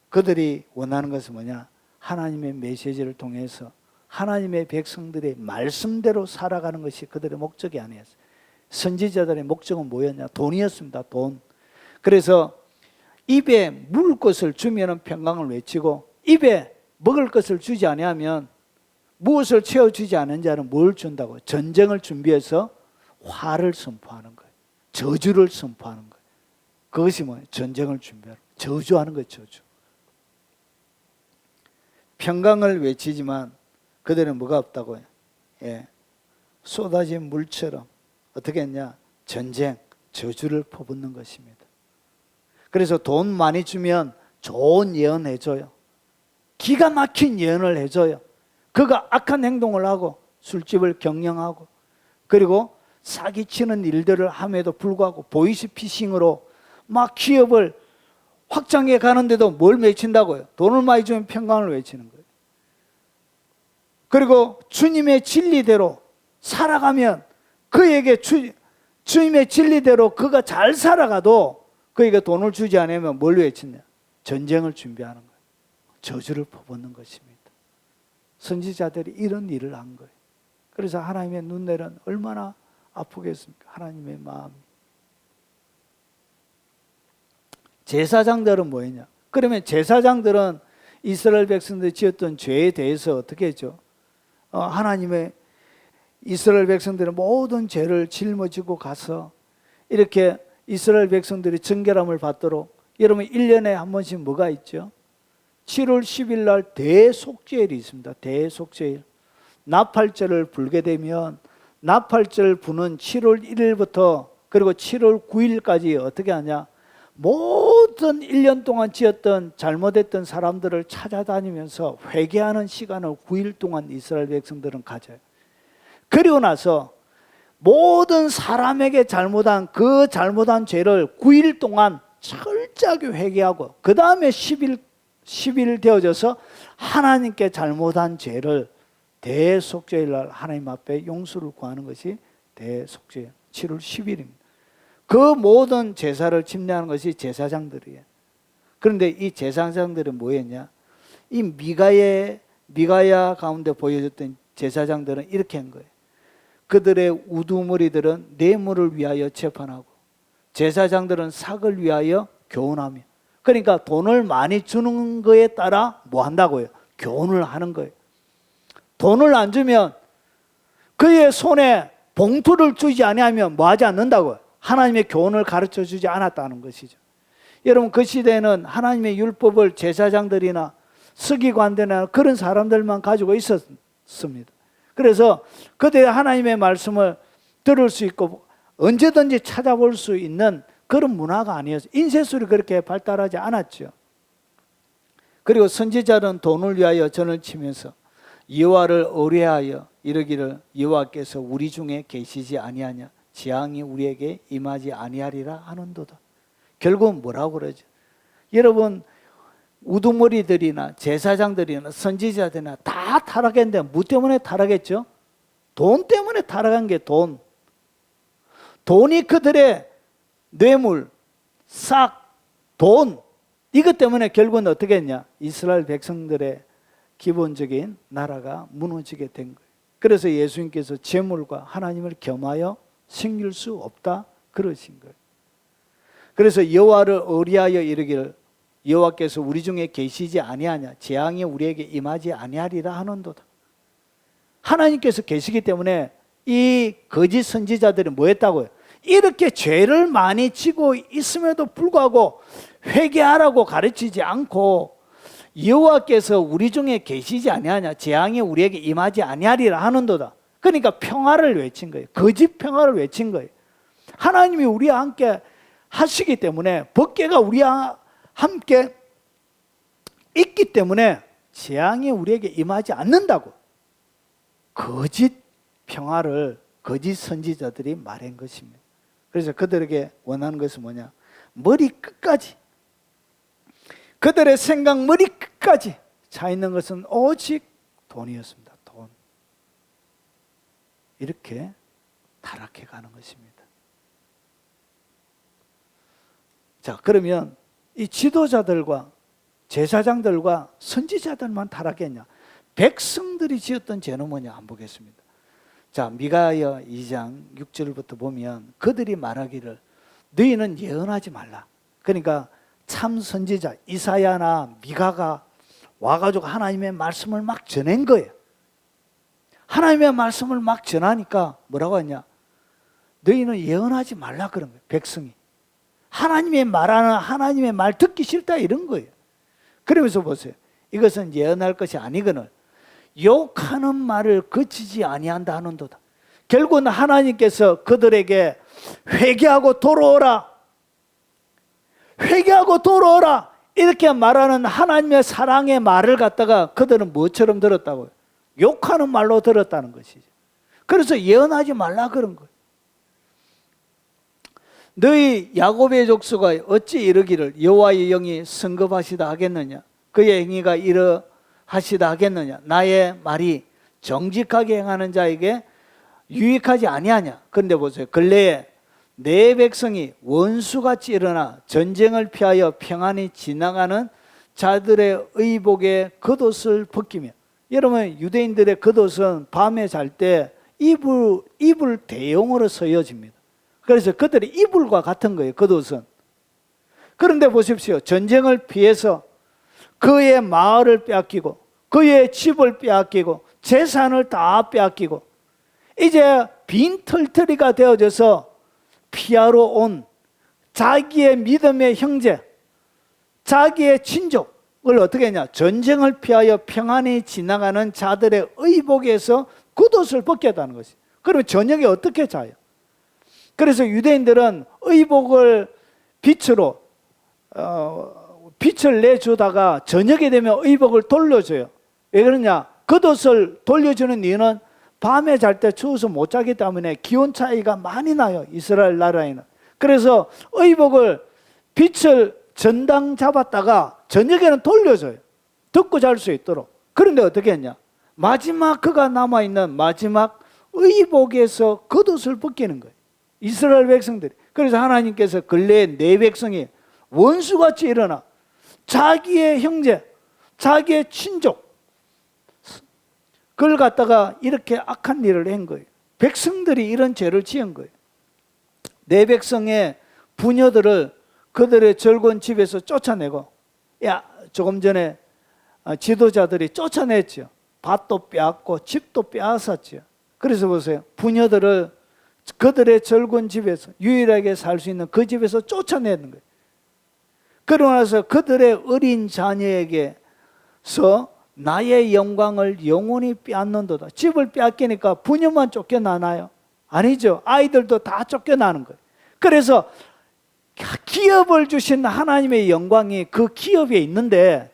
그들이 원하는 것은 뭐냐? 하나님의 메시지를 통해서 하나님의 백성들의 말씀대로 살아가는 것이 그들의 목적이 아니었어요. 선지자들의 목적은 뭐였냐? 돈이었습니다. 돈. 그래서 입에 물 것을 주면 평강을 외치고 입에 먹을 것을 주지 아니하면 무엇을 채워주지 않은 자는 뭘 준다고? 전쟁을 준비해서 화를 선포하는 거예요. 저주를 선포하는 거예요. 그것이 뭐예요? 전쟁을 준비하는 거예요. 저주하는 거예요. 저주. 평강을 외치지만 그들은 뭐가 없다고요? 예. 쏟아진 물처럼 어떻게 했냐? 전쟁, 저주를 퍼붓는 것입니다. 그래서 돈 많이 주면 좋은 예언 해줘요. 기가 막힌 예언을 해줘요. 그가 악한 행동을 하고 술집을 경영하고 그리고 사기치는 일들을 함에도 불구하고 보이스피싱으로 막 기업을 확장해 가는데도 뭘 외친다고요? 돈을 많이 주면 평강을 외치는 거예요. 그리고 주님의 진리대로 살아가면 그에게 주님의 진리대로 그가 잘 살아가도 그에게 돈을 주지 않으면 뭘 외치냐? 전쟁을 준비하는 거예요. 저주를 퍼붓는 것입니다. 선지자들이 이런 일을 한 거예요. 그래서 하나님의 눈내는 얼마나 아프겠습니까? 하나님의 마음이. 제사장들은 뭐였냐? 그러면 제사장들은 이스라엘 백성들이 지었던 죄에 대해서 어떻게 했죠? 하나님의 이스라엘 백성들은 모든 죄를 짊어지고 가서 이렇게 이스라엘 백성들이 정결함을 받도록 여러분 1년에 한 번씩 뭐가 있죠? 7월 10일 날 대속죄일이 있습니다. 대속죄일. 나팔절을 불게 되면 나팔절 부는 7월 1일부터 그리고 7월 9일까지 어떻게 하냐? 모든 1년 동안 지었던 잘못했던 사람들을 찾아다니면서 회개하는 시간을 9일 동안 이스라엘 백성들은 가져요. 그리고 나서 모든 사람에게 잘못한 그 잘못한 죄를 9일 동안 철저하게 회개하고 그 다음에 10일 되어져서 하나님께 잘못한 죄를 대속죄일 날 하나님 앞에 용서를 구하는 것이 대속죄일 7월 10일입니다. 그 모든 제사를 침례하는 것이 제사장들이에요. 그런데 이 제사장들은 뭐였냐? 이 미가야 가운데 보여줬던 제사장들은 이렇게 한 거예요. 그들의 우두머리들은 뇌물을 위하여 재판하고 제사장들은 삭을 위하여 교훈하며 그러니까 돈을 많이 주는 거에 따라 뭐 한다고요? 교훈을 하는 거예요. 돈을 안 주면 그의 손에 봉투를 주지 아니하면 뭐 하지 않는다고요? 하나님의 교훈을 가르쳐 주지 않았다는 것이죠. 여러분 그 시대에는 하나님의 율법을 제사장들이나 서기관들이나 그런 사람들만 가지고 있었습니다. 그래서 그들의 하나님의 말씀을 들을 수 있고 언제든지 찾아볼 수 있는 그런 문화가 아니었어요. 인쇄술이 그렇게 발달하지 않았죠. 그리고 선지자는 돈을 위하여 전을 치면서 여호와를 의뢰하여 이르기를 여호와께서 우리 중에 계시지 아니하냐 재앙이 우리에게 임하지 아니하리라 하는도다. 결국은 뭐라고 그러죠? 여러분 우두머리들이나 제사장들이나 선지자들이나 다 타락했는데 뭐 때문에 타락했죠? 돈 때문에 타락한 게 돈. 돈이 그들의 뇌물, 싹, 돈 이것 때문에 결국은 어떻게 했냐? 이스라엘 백성들의 기본적인 나라가 무너지게 된 거예요. 그래서 예수님께서 재물과 하나님을 겸하여 섬길 수 없다 그러신 거예요. 그래서 여호와를 의뢰하여 이르기를 여호와께서 우리 중에 계시지 아니하냐 재앙이 우리에게 임하지 아니하리라 하는도다. 하나님께서 계시기 때문에 이 거짓 선지자들이 뭐 했다고요? 이렇게 죄를 많이 지고 있음에도 불구하고 회개하라고 가르치지 않고 여호와께서 우리 중에 계시지 아니하냐 재앙이 우리에게 임하지 아니하리라 하는도다. 그러니까 평화를 외친 거예요. 거짓 평화를 외친 거예요. 하나님이 우리와 함께 하시기 때문에 법궤가 우리와 함께 있기 때문에 재앙이 우리에게 임하지 않는다고 거짓 평화를 거짓 선지자들이 말한 것입니다. 그래서 그들에게 원하는 것은 뭐냐? 머리 끝까지 그들의 생각 머리 끝까지 차 있는 것은 오직 돈이었습니다. 돈. 이렇게 타락해 가는 것입니다. 자, 그러면 이 지도자들과 제사장들과 선지자들만 타락했냐? 백성들이 지었던 죄는 뭐냐? 한번 보겠습니다. 자, 미가야 2장 6절부터 보면 그들이 말하기를 너희는 예언하지 말라. 그러니까 참 선지자 이사야나 미가가 와가지고 하나님의 말씀을 막 전한 거예요. 하나님의 말씀을 막 전하니까 뭐라고 하냐? 너희는 예언하지 말라 그런 거예요. 백성이 하나님의 말하는 하나님의 말 듣기 싫다 이런 거예요. 그러면서 보세요. 이것은 예언할 것이 아니거늘 욕하는 말을 그치지 아니한다 하는도다. 결국은 하나님께서 그들에게 회개하고 돌아오라, 회개하고 돌아오라 이렇게 말하는 하나님의 사랑의 말을 갖다가 그들은 뭐처럼 들었다고요? 욕하는 말로 들었다는 것이죠. 그래서 예언하지 말라 그런 거예요. 너희 야곱의 족수가 어찌 이르기를 여호와의 영이 성급하시다 하겠느냐? 그의 행위가 이러하시다 하겠느냐? 나의 말이 정직하게 행하는 자에게 유익하지 아니하냐? 그런데 보세요. 근래에 내 백성이 원수같이 일어나 전쟁을 피하여 평안히 지나가는 자들의 의복에 겉옷을 벗기며, 여러분 유대인들의 겉옷은 밤에 잘 때 이불 대용으로 쓰여집니다. 그래서 그들의 이불과 같은 거예요. 겉옷은. 그런데 보십시오. 전쟁을 피해서 그의 마을을 빼앗기고 그의 집을 빼앗기고 재산을 다 빼앗기고 이제 빈털터리가 되어져서 피하러 온 자기의 믿음의 형제, 자기의 친족을 어떻게 했냐? 전쟁을 피하여 평안히 지나가는 자들의 의복에서 겉옷을 벗겼다는 것이죠. 그러면 저녁에 어떻게 자요? 그래서 유대인들은 의복을 빛으로 빛을 내주다가 저녁에 되면 의복을 돌려줘요. 왜 그러냐? 겉옷을 돌려주는 이유는 밤에 잘 때 추워서 못 자기 때문에 기온 차이가 많이 나요. 이스라엘 나라에는. 그래서 의복을 빛을 전당 잡았다가 저녁에는 돌려줘요. 덮고 잘 수 있도록. 그런데 어떻게 했냐? 마지막 그가 남아있는 마지막 의복에서 겉옷을 벗기는 거예요. 이스라엘 백성들이. 그래서 하나님께서 근래에 내 백성이 원수같이 일어나 자기의 형제, 자기의 친족 그걸 갖다가 이렇게 악한 일을 한 거예요. 백성들이 이런 죄를 지은 거예요. 내 백성의 부녀들을 그들의 즐거운 집에서 쫓아내고, 조금 전에 지도자들이 쫓아냈죠. 밭도 빼앗고 집도 빼앗았죠. 그래서 보세요. 부녀들을 그들의 즐거운 집에서 유일하게 살 수 있는 그 집에서 쫓아내는 거예요. 그러고 나서 그들의 어린 자녀에게서 나의 영광을 영원히 빼앗는도다. 집을 빼앗기니까 부녀만 쫓겨나나요? 아니죠. 아이들도 다 쫓겨나는 거예요. 그래서 기업을 주신 하나님의 영광이 그 기업에 있는데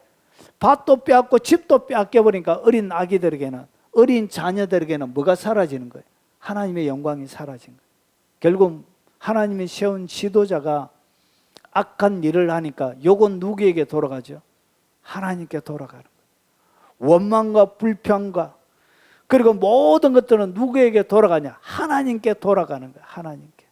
밭도 빼앗고 집도 빼앗겨버리니까 어린 아기들에게는, 어린 자녀들에게는 뭐가 사라지는 거예요? 하나님의 영광이 사라진 거예요. 결국 하나님이 세운 지도자가 악한 일을 하니까 요건 누구에게 돌아가죠? 하나님께 돌아가는 거예요. 원망과 불평과 그리고 모든 것들은 누구에게 돌아가냐? 하나님께 돌아가는 거예요. 하나님께.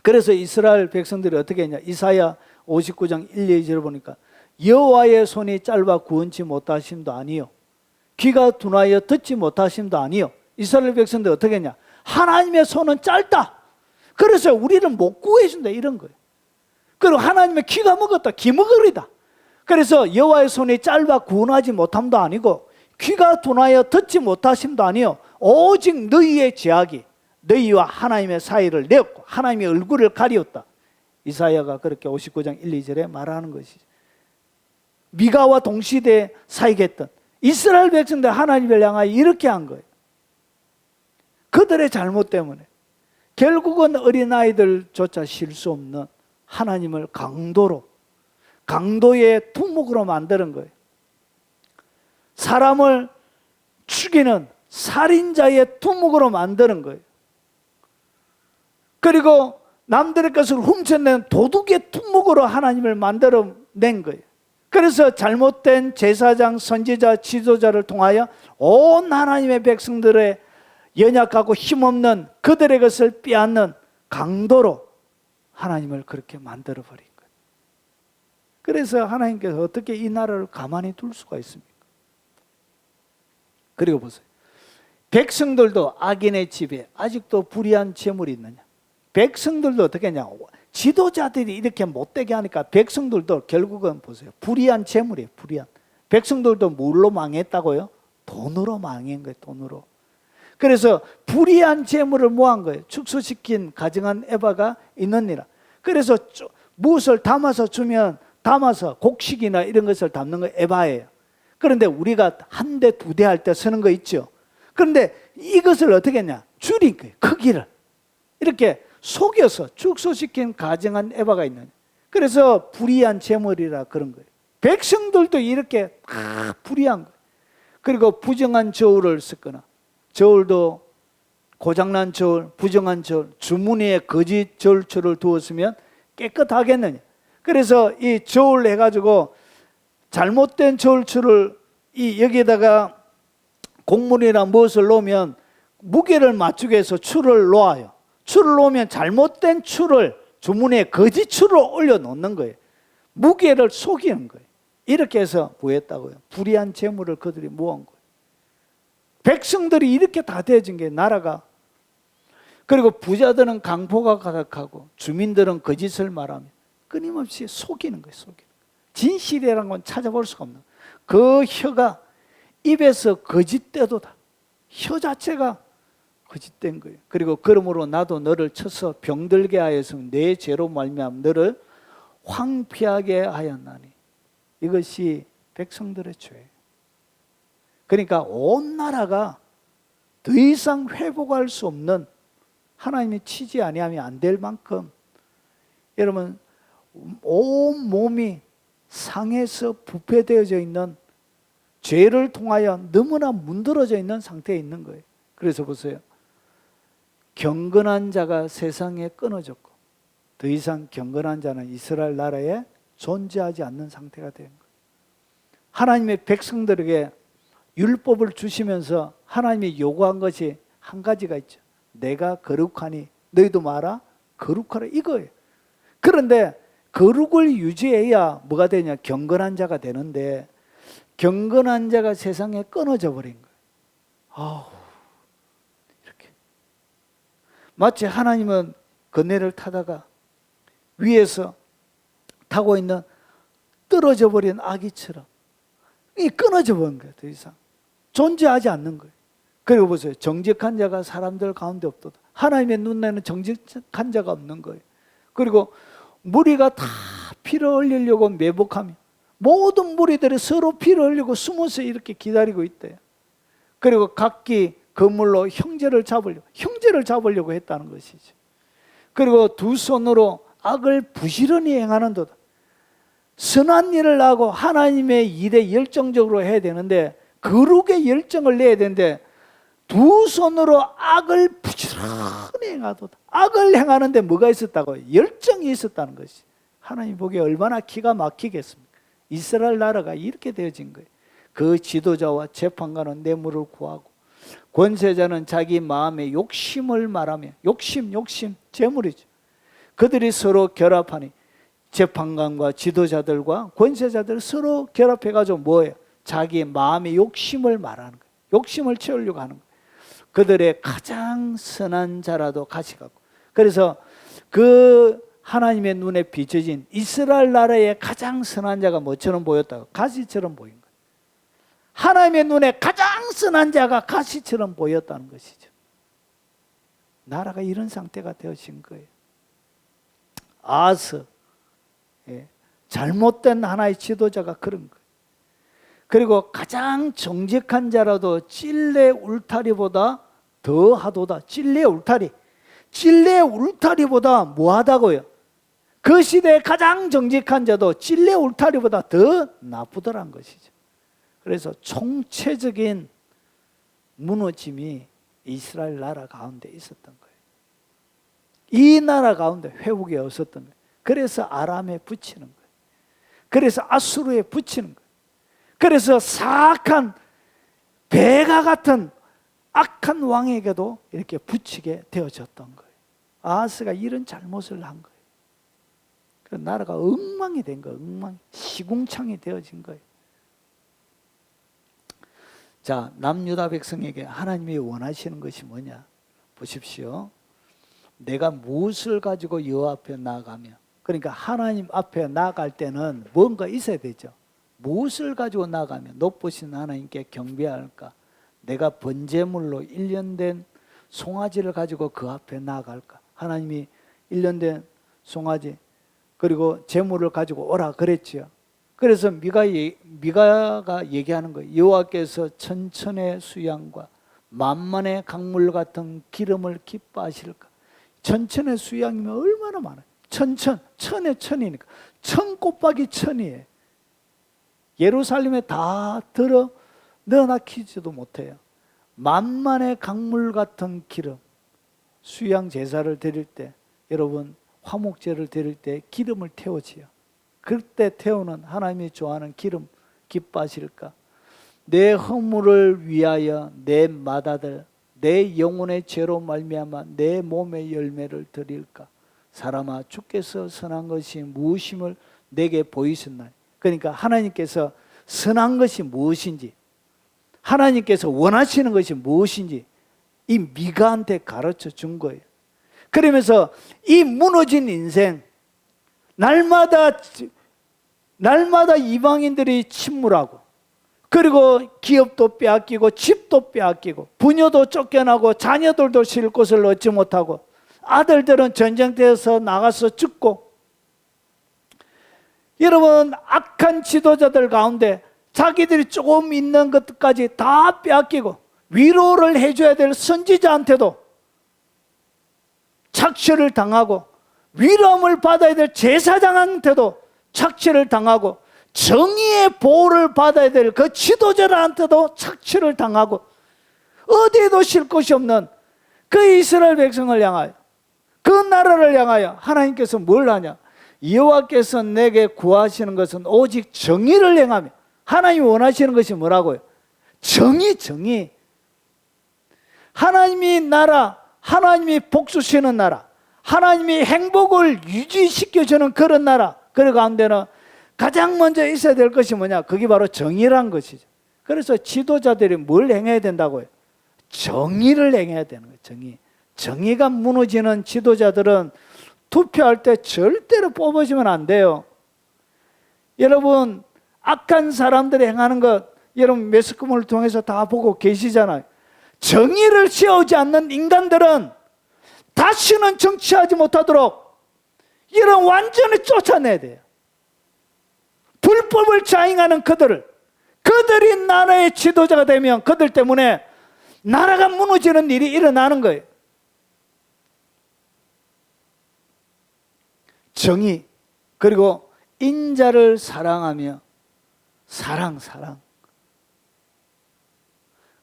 그래서 이스라엘 백성들이 어떻게 했냐? 이사야 59장 1, 2절을 보니까 여호와의 손이 짧아 구원치 못하심도 아니요, 귀가 둔하여 듣지 못하심도 아니요. 이스라엘 백성들이 어떻게 했냐? 하나님의 손은 짧다. 그래서 우리는 못 구해준다 이런 거예요. 그리고 하나님의 귀가 먹었다. 귀머거리다. 그래서 여호와의 손이 짧아 구원하지 못함도 아니고 귀가 둔하여 듣지 못하심도 아니요, 오직 너희의 죄악이 너희와 하나님의 사이를 내었고 하나님의 얼굴을 가리웠다. 이사야가 그렇게 59장 1, 2절에 말하는 것이죠. 미가와 동시대에 살겠던 이스라엘 백성들 하나님을 향하여 이렇게 한 거예요. 그들의 잘못 때문에 결국은 어린아이들조차 쉴 수 없는 하나님을 강도의 투목으로 만드는 거예요. 사람을 죽이는 살인자의 투목으로 만드는 거예요. 그리고 남들의 것을 훔쳐낸 도둑의 투목으로 하나님을 만들어낸 거예요. 그래서 잘못된 제사장, 선지자, 지도자를 통하여 온 하나님의 백성들의 연약하고 힘없는 그들의 것을 빼앗는 강도로 하나님을 그렇게 만들어 버린 거예요. 그래서 하나님께서 어떻게 이 나라를 가만히 둘 수가 있습니까? 그리고 보세요. 백성들도 악인의 집에 아직도 불의한 재물이 있느냐? 백성들도 어떻게 하냐? 지도자들이 이렇게 못되게 하니까 백성들도 결국은 보세요. 불의한 재물이에요. 불의한. 백성들도 뭘로 망했다고요? 돈으로 망한 거예요. 돈으로. 그래서 불의한 재물을 모한 거예요. 축소시킨 가증한 에바가 있느니라. 그래서 무엇을 담아서 주면 담아서 곡식이나 이런 것을 담는 거 에바예요. 그런데 우리가 한 대, 두 대 할 때 쓰는 거 있죠. 그런데 이것을 어떻게 했냐? 줄인 거예요. 크기를. 이렇게 속여서 축소시킨 가증한 에바가 있는. 그래서 불의한 재물이라 그런 거예요. 백성들도 이렇게 다 불의한 거예요. 그리고 부정한 저울을 쓰거나, 저울도 고장난 저울, 부정한 저울, 주머니에 거짓 저울추를 두었으면 깨끗하겠느냐. 그래서 이 저울 해가지고 잘못된 저울추를 여기에다가 곡물이나 무엇을 놓으면 무게를 맞추기 위해서 추를 놓아요. 추를 놓으면 잘못된 추를 주머니에 거짓 추를 올려놓는 거예요. 무게를 속이는 거예요. 이렇게 해서 구했다고요. 불의한 재물을 그들이 모은 거예요. 백성들이 이렇게 다 되어진 게 나라가. 그리고 부자들은 강포가 가득하고 주민들은 거짓을 말하며 끊임없이 속이는 거예요. 속이는 거예요. 진실이라는 건 찾아볼 수가 없는 거예요. 그 혀가 입에서 거짓되도다. 혀 자체가 거짓된 거예요. 그리고 그러므로 나도 너를 쳐서 병들게 하여서 내 죄로 말미암아 너를 황폐하게 하였나니. 이것이 백성들의 죄예요. 그러니까 온 나라가 더 이상 회복할 수 없는, 하나님이 치지 아니하면 안 될 만큼 여러분 온 몸이 상해서 부패되어져 있는, 죄를 통하여 너무나 문드러져 있는 상태에 있는 거예요. 그래서 보세요. 경건한 자가 세상에 끊어졌고 더 이상 경건한 자는 이스라엘 나라에 존재하지 않는 상태가 된 거예요. 하나님의 백성들에게 율법을 주시면서 하나님이 요구한 것이 한 가지가 있죠. 내가 거룩하니 너희도 마라 거룩하라, 이거예요. 그런데 거룩을 유지해야 뭐가 되냐? 경건한 자가 되는데 경건한 자가 세상에 끊어져 버린 거예요. 이렇게 마치 하나님은 그네를 타다가 위에서 타고 있는 떨어져 버린 아기처럼 이 끊어져 버린 거예요. 더 이상 존재하지 않는 거예요. 그리고 보세요. 정직한 자가 사람들 가운데 없도다. 하나님의 눈에는 정직한 자가 없는 거예요. 그리고 무리가 다 피를 흘리려고 매복하며 모든 무리들이 서로 피를 흘리고 숨어서 이렇게 기다리고 있대요. 그리고 각기 그물로 형제를 잡으려고 했다는 것이죠. 그리고 두 손으로 악을 부지런히 행하는도다. 선한 일을 하고 하나님의 일에 열정적으로 해야 되는데, 거룩의 열정을 내야 되는데 두 손으로 악을 부지런히 행하도다. 악을 행하는데 뭐가 있었다고? 열정이 있었다는 것이. 하나님 보기에 얼마나 기가 막히겠습니까? 이스라엘 나라가 이렇게 되어진 거예요. 그 지도자와 재판관은 뇌물을 구하고 권세자는 자기 마음의 욕심을 말하며, 욕심 재물이죠. 그들이 서로 결합하니 재판관과 지도자들과 권세자들 서로 결합해가지고 뭐예요? 자기 마음의 욕심을 말하는 거예요. 욕심을 채우려고 하는 거예요. 그들의 가장 선한 자라도 가시갖고. 그래서 그 하나님의 눈에 비춰진 이스라엘 나라의 가장 선한 자가 뭐처럼 보였다고? 가시처럼 보인 거예요. 하나님의 눈에 가장 선한 자가 가시처럼 보였다는 것이죠. 나라가 이런 상태가 되어진 거예요. 아스, 잘못된 하나의 지도자가 그런 거예요. 그리고 가장 정직한 자라도 찔레 울타리보다 더 하도다. 찔레 울타리보다 뭐하다고요? 그 시대의 가장 정직한 자도 찔레 울타리보다 더 나쁘더란 것이죠. 그래서 총체적인 무너짐이 이스라엘 나라 가운데 있었던 거예요. 이 나라 가운데 회복이 없었던 거예요. 그래서 아람에 붙이는 거예요. 그래서 아수르에 붙이는 거예요. 그래서 사악한 배가 같은 악한 왕에게도 이렇게 붙이게 되어졌던 거예요. 아하스가 이런 잘못을 한 거예요. 그 나라가 엉망이 된 거예요. 엉망이. 시궁창이 되어진 거예요. 자, 남유다 백성에게 하나님이 원하시는 것이 뭐냐? 보십시오. 내가 무엇을 가지고 여호와 앞에 나아가며, 그러니까 하나님 앞에 나아갈 때는 뭔가 있어야 되죠. 무엇을 가지고 나아가며 높으신 하나님께 경배할까? 내가 번제물로 1년 된 송아지를 가지고 그 앞에 나아갈까? 하나님이 1년 된 송아지 그리고 제물을 가지고 오라 그랬지요. 그래서 미가가 얘기하는 거예요. 여호와께서 천천의 수양과 만만의 강물 같은 기름을 기뻐하실까? 천천의 수양이면 얼마나 많아요. 천의 천이니까 천 곱하기 천이에요. 예루살렘에 다 들어 넣어놨지도 못해요. 만만의 강물 같은 기름. 수양 제사를 드릴 때, 여러분 화목제를 드릴 때 기름을 태우지요. 그때 태우는 하나님이 좋아하는 기름 기뻐하실까? 내 허물을 위하여 내 맏아들 내 영혼의 죄로 말미암아 내 몸의 열매를 드릴까? 사람아, 주께서 선한 것이 무엇임을 내게 보이셨나요? 그러니까 하나님께서 선한 것이 무엇인지, 하나님께서 원하시는 것이 무엇인지 이 미가한테 가르쳐 준 거예요. 그러면서 이 무너진 인생, 날마다 이방인들이 침몰하고, 그리고 기업도 빼앗기고 집도 빼앗기고 부녀도 쫓겨나고 자녀들도 쉴 곳을 얻지 못하고 아들들은 전쟁터에서 나가서 죽고, 여러분 악한 지도자들 가운데 자기들이 조금 있는 것까지 다 빼앗기고, 위로를 해줘야 될 선지자한테도 착취를 당하고, 위로함을 받아야 될 제사장한테도 착취를 당하고, 정의의 보호를 받아야 될 그 지도자한테도 착취를 당하고, 어디에도 쉴 곳이 없는 그 이스라엘 백성을 향하여, 그 나라를 향하여 하나님께서 뭘 하냐? 여호와께서 내게 구하시는 것은 오직 정의를 행하며, 하나님이 원하시는 것이 뭐라고요? 정의. 하나님이 나라, 하나님이 복수시는 나라, 하나님이 행복을 유지시켜주는 그런 나라, 그 가운데는 가장 먼저 있어야 될 것이 뭐냐? 그게 바로 정의란 것이죠. 그래서 지도자들이 뭘 행해야 된다고요? 정의를 행해야 되는 거예요. 정의가 무너지는 지도자들은 투표할 때 절대로 뽑아주면 안 돼요. 여러분 악한 사람들이 행하는 것, 여러분 매스컴을 통해서 다 보고 계시잖아요. 정의를 세우지 않는 인간들은 다시는 정치하지 못하도록 이런 완전히 쫓아내야 돼요. 불법을 자행하는 그들이 나라의 지도자가 되면 그들 때문에 나라가 무너지는 일이 일어나는 거예요. 정의, 그리고 인자를 사랑하며 사랑.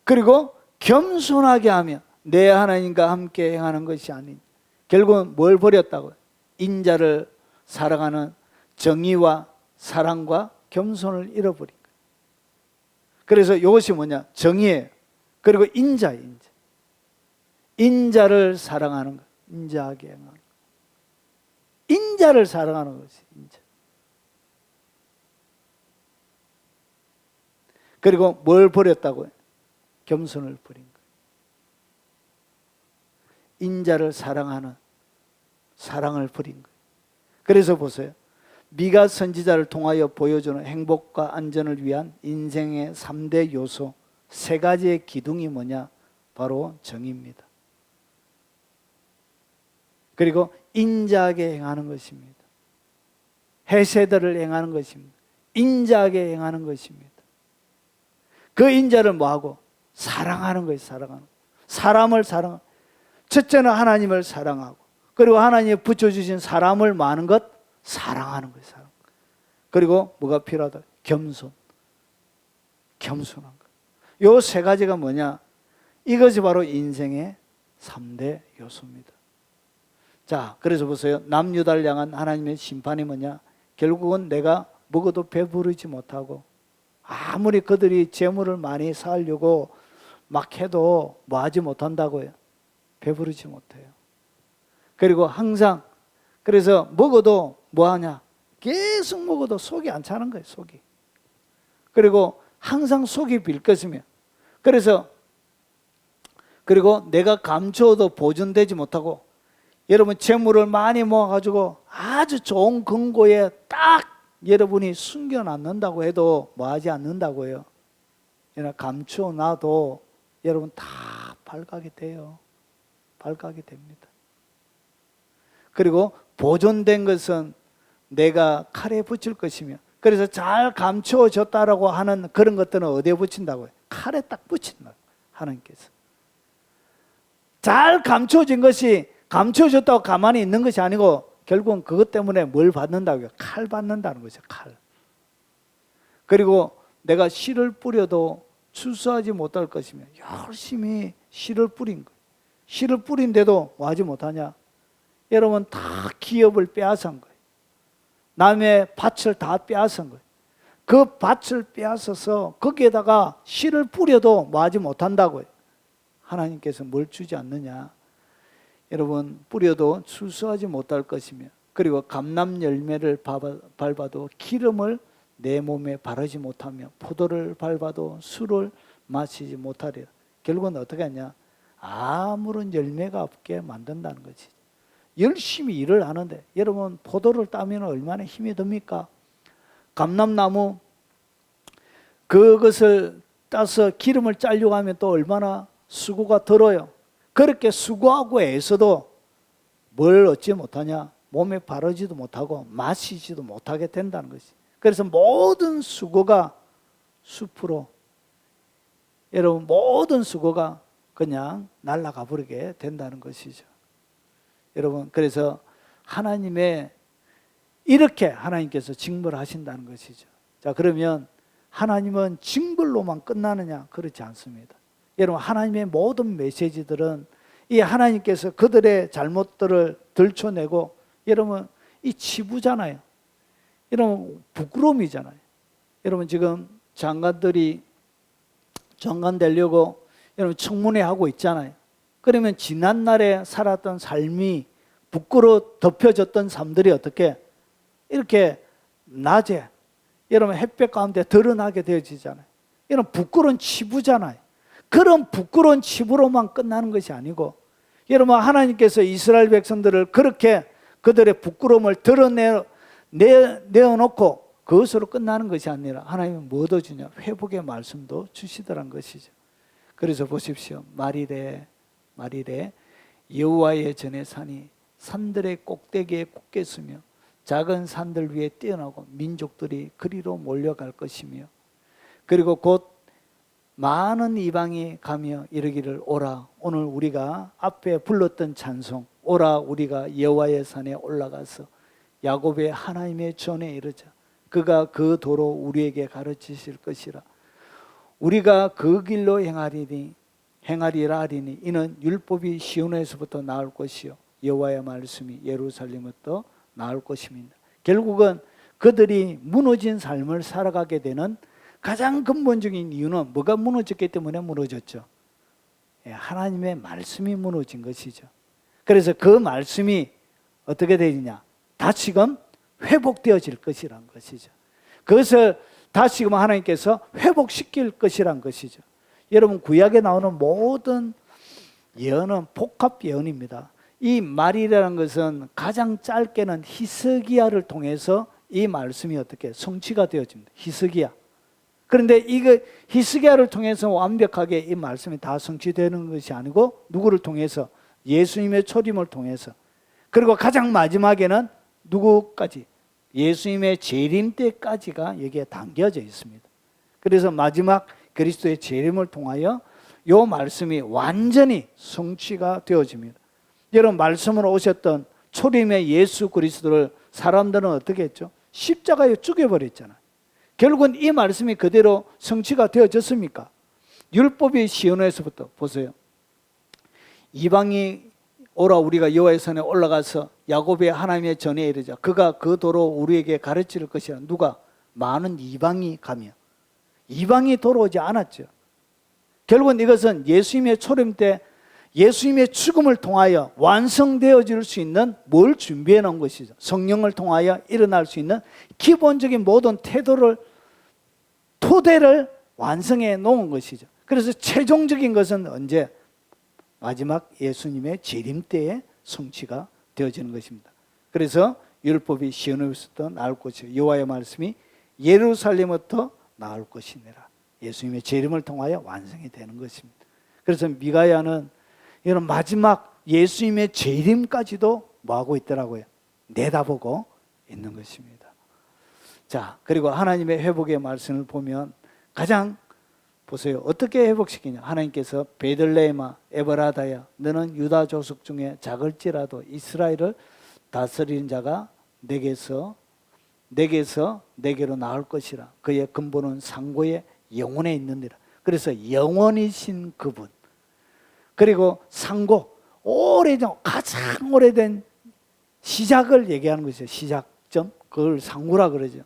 그리고 겸손하게 하며 내 하나님과 함께 행하는 것이 아닌, 결국은 뭘 버렸다고요? 인자를 사랑하는 정의와 사랑과 겸손을 잃어버린 거예요. 그래서 이것이 뭐냐? 정의예요. 그리고 인자예요. 인자를 사랑하는 것, 인자하게 행하는 것. 인자를 사랑하는 것이 인자. 그리고 뭘 버렸다고요? 겸손을 버린 거예요. 인자를 사랑하는 사랑을 버린 거예요. 그래서 보세요. 미가 선지자를 통하여 보여주는 행복과 안전을 위한 인생의 3대 요소, 3가지의 기둥이 뭐냐? 바로 정의입니다. 그리고 인자하게 행하는 것입니다. 헤세드를 행하는 것입니다. 인자하게 행하는 것입니다. 그 인자를 뭐하고? 사랑하는 거예요. 사람을 사랑하고, 첫째는 하나님을 사랑하고, 그리고 하나님이 붙여주신 사람을 많은 것 사랑하는 거예요. 그리고 뭐가 필요하다? 겸손한 것. 요 3가지가 뭐냐? 이것이 바로 인생의 3대 요소입니다. 자, 그래서 보세요. 남유다를 향한 하나님의 심판이 뭐냐? 결국은 내가 먹어도 배부르지 못하고, 아무리 그들이 재물을 많이 쌓으려고 막 해도 뭐 하지 못한다고요? 배부르지 못해요. 그리고 항상 그래서 먹어도 뭐하냐? 계속 먹어도 속이 안 차는 거예요. 속이. 그리고 항상 속이 빌 것이며, 그리고 내가 감추어도 보존되지 못하고, 여러분 재물을 많이 모아가지고 아주 좋은 금고에 딱 여러분이 숨겨놨는다고 해도 뭐하지 않는다고요. 감추어놔도 여러분 다 발각이 돼요. 발각이 됩니다. 그리고 보존된 것은 내가 칼에 붙일 것이며, 그래서 잘 감추어졌다라고 하는 그런 것들은 어디에 붙인다고요? 칼에 딱 붙인다고, 하나님께서. 잘 감추어진 것이 감추어졌다고 가만히 있는 것이 아니고 결국은 그것 때문에 뭘 받는다고요? 칼 받는다는 거죠. 칼. 그리고 내가 씨를 뿌려도 추수하지 못할 것이며, 열심히 씨를 뿌린 거예요. 씨를 뿌린데도 뭐 하지 못하냐? 여러분 다 기업을 빼앗은 거예요. 남의 밭을 다 빼앗은 거예요. 그 밭을 빼앗아서 거기에다가 씨를 뿌려도 뭐 하지 못한다고요. 하나님께서 뭘 주지 않느냐? 여러분 뿌려도 추수하지 못할 것이며, 그리고 감람 열매를 밟아도 기름을 내 몸에 바르지 못하며, 포도를 밟아도 술을 마시지 못하리라. 결국은 어떻게 하냐? 아무런 열매가 없게 만든다는 거지. 열심히 일을 하는데, 여러분 포도를 따면 얼마나 힘이 듭니까? 감람나무 그것을 따서 기름을 짜려고 하면 또 얼마나 수고가 들어요. 그렇게 수고하고 애써도 뭘 얻지 못하냐? 몸에 바르지도 못하고 마시지도 못하게 된다는 것이. 그래서 모든 수고가 숲으로, 여러분 모든 수고가 그냥 날아가 버리게 된다는 것이죠. 여러분 그래서 이렇게 하나님께서 징벌하신다는 것이죠. 자, 그러면 하나님은 징벌로만 끝나느냐? 그렇지 않습니다. 여러분 하나님의 모든 메시지들은 이 하나님께서 그들의 잘못들을 들춰내고, 여러분 이 치부잖아요. 여러분 부끄러움이잖아요. 여러분 지금 장관들이 장관 되려고 여러분 청문회 하고 있잖아요. 그러면 지난날에 살았던 삶이 부끄러워 덮여졌던 삶들이 어떻게 이렇게 낮에 여러분 햇볕 가운데 드러나게 되어지잖아요. 여러분 부끄러운 치부잖아요. 그런 부끄러운 치부로만 끝나는 것이 아니고, 여러분 하나님께서 이스라엘 백성들을 그렇게 그들의 부끄러움을 내어놓고 그것으로 끝나는 것이 아니라 하나님은 뭐 더 주냐? 회복의 말씀도 주시더란 것이죠. 그래서 보십시오. 말이래 여호와의 전에 산이 산들의 꼭대기에 굳게 서며 작은 산들 위에 뛰어나고 민족들이 그리로 몰려갈 것이며, 그리고 곧 많은 이방이 가며 이르기를 오라. 오늘 우리가 앞에 불렀던 찬송, 오라 우리가 여호와의 산에 올라가서 야곱의 하나님의 전에 이르자. 그가 그 도로 우리에게 가르치실 것이라. 우리가 그 길로 행하리라 하리니 이는 율법이 시온에서부터 나올 것이요 여호와의 말씀이 예루살렘부터 나올 것입니다. 결국은 그들이 무너진 삶을 살아가게 되는 가장 근본적인 이유는 뭐가 무너졌기 때문에 무너졌죠? 하나님의 말씀이 무너진 것이죠. 그래서 그 말씀이 어떻게 되느냐? 다시금 회복되어질 것이란 것이죠. 그것을 다시금 하나님께서 회복시킬 것이란 것이죠. 여러분 구약에 나오는 모든 예언은 복합 예언입니다. 이 말이라는 것은 가장 짧게는 히스기야를 통해서 이 말씀이 어떻게 성취가 되어집니다. 히스기야. 그런데 이거 히스기야를 통해서 완벽하게 이 말씀이 다 성취되는 것이 아니고 누구를 통해서? 예수님의 초림을 통해서. 그리고 가장 마지막에는 누구까지? 예수님의 재림 때까지가 여기에 담겨져 있습니다. 그래서 마지막 그리스도의 재림을 통하여 이 말씀이 완전히 성취가 되어집니다. 여러분 말씀으로 오셨던 초림의 예수 그리스도를 사람들은 어떻게 했죠? 십자가에 죽여버렸잖아요. 결국은 이 말씀이 그대로 성취가 되어졌습니까? 율법이 시온에서부터 보세요. 이방이 오라 우리가 여호와의 산에 올라가서 야곱의 하나님의 전에 이르자. 그가 그 도로 우리에게 가르칠 것이라. 누가? 많은 이방이 가며. 이방이 돌아오지 않았죠. 결국은 이것은 예수님의 초림 때 예수님의 죽음을 통하여 완성되어질 수 있는 뭘 준비해 놓은 것이죠. 성령을 통하여 일어날 수 있는 기본적인 모든 토대를 완성해 놓은 것이죠. 그래서 최종적인 것은 언제? 마지막 예수님의 재림 때에 성취가 되어지는 것입니다. 그래서 율법이 시온에서부터 나올 것이요 여호와의 말씀이 예루살렘부터 나올 것이니라. 예수님의 재림을 통하여 완성이 되는 것입니다. 그래서 미가야는 이런 마지막 예수님의 재림까지도 뭐하고 있더라고요? 내다보고 있는 것입니다. 자, 그리고 하나님의 회복의 말씀을 보면 가장 보세요. 어떻게 회복시키냐? 하나님께서 베들레헴아 에브라다야 너는 유다 족속 중에 작을지라도 이스라엘을 다스리는 자가 내게로 나올 것이라. 그의 근본은 상고의 영원에 있느니라. 그래서 영원이신 그분, 그리고 상고, 가장 오래된 시작을 얘기하는 것이죠. 시작점, 그걸 상고라 그러죠.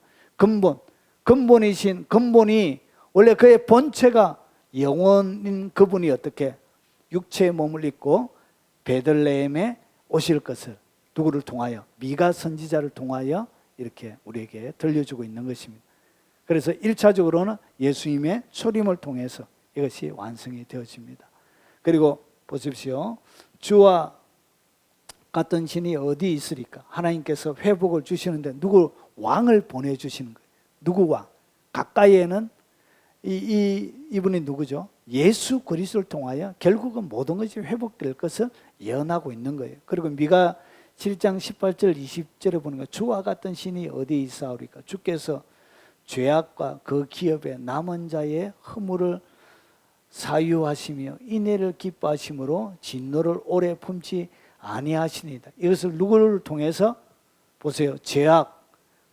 근본이 원래 그의 본체가 영원인 그분이 어떻게 육체의 몸을 입고 베들레헴에 오실 것을 누구를 통하여? 미가 선지자를 통하여 이렇게 우리에게 들려주고 있는 것입니다. 그래서 1차적으로는 예수님의 초림을 통해서 이것이 완성이 되어집니다. 그리고 보십시오. 주와 같은 신이 어디 있으리까? 하나님께서 회복을 주시는데 누구 왕을 보내주시는 거예요. 누구 왕? 가까이에는 이분이 누구죠? 예수 그리스도를 통하여 결국은 모든 것이 회복될 것을 예언하고 있는 거예요. 그리고 미가 7장 18절 20절에 보니까 주와 같은 신이 어디 있사오리까? 주께서 죄악과 그 기업의 남은 자의 허물을 사유하시며 인애를 기뻐하심으로 진노를 오래 품지 아니하시니이다. 이것을 누구를 통해서? 보세요. 죄악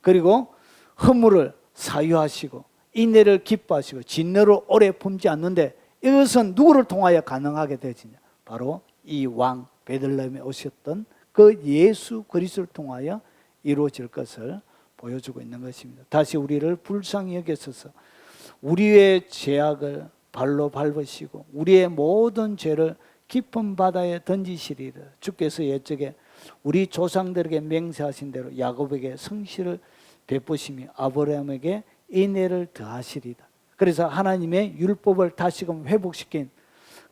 그리고 허물을 사유하시고 인애를 기뻐하시고 진노를 오래 품지 않는데 이것은 누구를 통하여 가능하게 되지냐? 바로 이 왕 베들레헴에 오셨던 그 예수 그리스도를 통하여 이루어질 것을 보여주고 있는 것입니다. 다시 우리를 불쌍히 여기셔서 우리의 죄악을 발로 밟으시고 우리의 모든 죄를 깊은 바다에 던지시리라. 주께서 옛적에 우리 조상들에게 맹세하신 대로 야곱에게 성실을 베푸시며 아브라함에게 인애를 더하시리다. 그래서 하나님의 율법을 다시금 회복시킨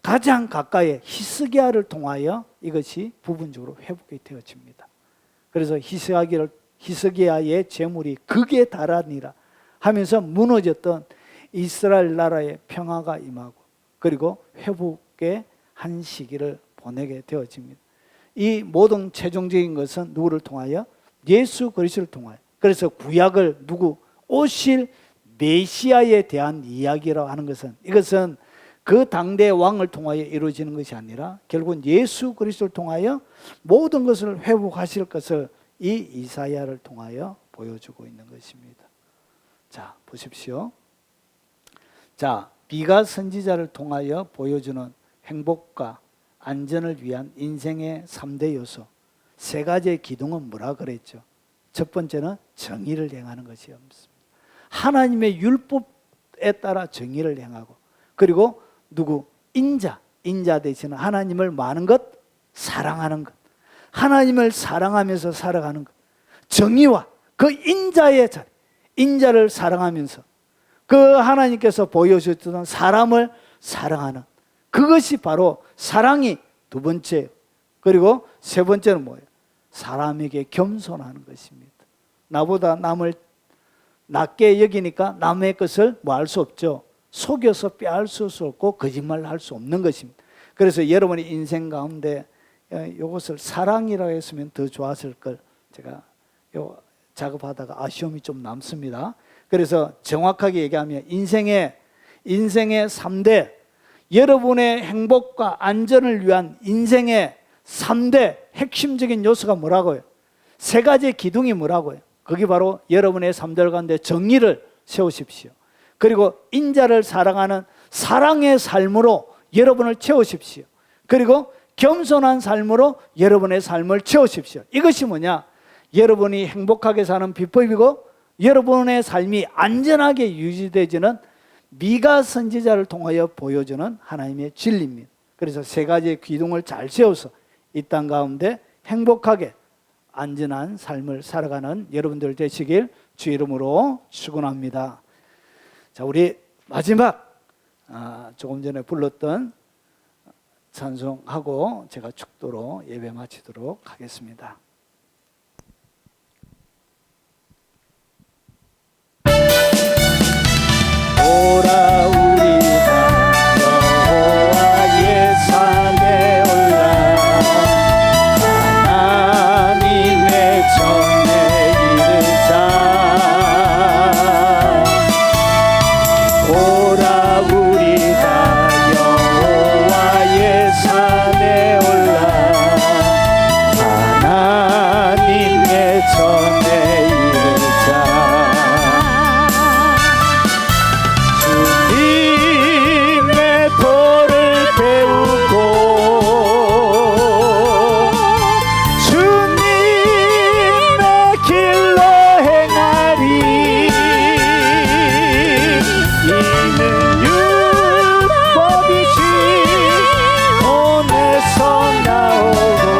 가장 가까이 히스기야를 통하여 이것이 부분적으로 회복이 되어집니다. 그래서 히스기야의 재물이 극에 달하니라 하면서 무너졌던 이스라엘 나라의 평화가 임하고 그리고 회복의 한 시기를 보내게 되어집니다. 이 모든 최종적인 것은 누구를 통하여? 예수 그리스도를 통하여. 그래서 구약을 오실 메시아에 대한 이야기라고 하는 것은 이것은 그 당대의 왕을 통하여 이루어지는 것이 아니라 결국은 예수 그리스도를 통하여 모든 것을 회복하실 것을 이 이사야를 통하여 보여주고 있는 것입니다. 자, 보십시오. 자, 미가 선지자를 통하여 보여주는 행복과 안전을 위한 인생의 3대 요소, 3가지의 기둥은 뭐라 그랬죠? 첫 번째는 정의를 행하는 것이었습니다. 하나님의 율법에 따라 정의를 행하고 그리고 인자 대신에 하나님을 많은 것 사랑하는 것, 하나님을 사랑하면서 살아가는 것, 정의와 그 인자의 자리, 인자를 사랑하면서 그 하나님께서 보여주셨던 사람을 사랑하는 그것이 바로 사랑이 두 번째. 그리고 세 번째는 뭐예요? 사람에게 겸손하는 것입니다. 나보다 남을 낮게 여기니까 남의 것을 할 수 없죠. 속여서 빼앗을 수 없고 거짓말을 할 수 없는 것입니다. 그래서 여러분의 인생 가운데 이것을 사랑이라고 했으면 더 좋았을 걸 제가 작업하다가 아쉬움이 좀 남습니다. 그래서 정확하게 얘기하면 인생의 3대, 여러분의 행복과 안전을 위한 인생의 3대 핵심적인 요소가 뭐라고요? 3가지 기둥이 뭐라고요? 그게 바로 여러분의 삶들 가운데 정의를 세우십시오. 그리고 인자를 사랑하는 사랑의 삶으로 여러분을 채우십시오. 그리고 겸손한 삶으로 여러분의 삶을 채우십시오. 이것이 뭐냐? 여러분이 행복하게 사는 비법이고 여러분의 삶이 안전하게 유지되지는 미가 선지자를 통하여 보여주는 하나님의 진리입니다. 그래서 세 가지의 기둥을 잘 세워서 이 땅 가운데 행복하게 안전한 삶을 살아가는 여러분들 되시길 주 이름으로 축원합니다. 자, 우리 마지막 조금 전에 불렀던 찬송하고 제가 축도로 예배 마치도록 하겠습니다. 오라 우리가 여호와의 산에 올라 하나님의 전에 이르자. 오라 우리가 여호와의 산에 올라 하나님의 전에 이르자. 주님의 도를 배우고 주님의 길로 행하리. 이는 율법이시 손에서 나오고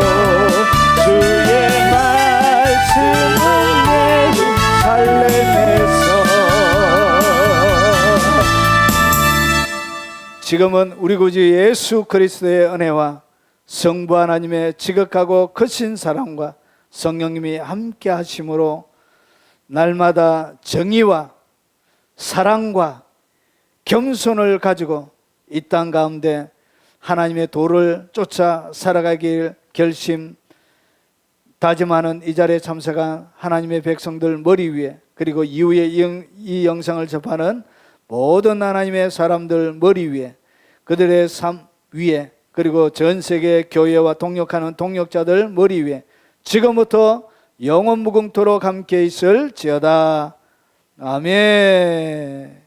주의 말씀은 예루살렘에서. 지금은 우리 구주 예수 그리스도의 은혜와 성부 하나님의 지극하고 크신 사랑과 성령님이 함께 하심으로 날마다 정의와 사랑과 겸손을 가지고 이 땅 가운데 하나님의 도를 쫓아 살아가길 결심 다짐하는 이 자리에 참석한 하나님의 백성들 머리 위에, 그리고 이후에 이 영상을 접하는 모든 하나님의 사람들 머리 위에, 그들의 삶 위에, 그리고 전 세계 교회와 동역하는 동역자들 머리 위에 지금부터 영원 무궁토록 함께 있을지어다. 아멘.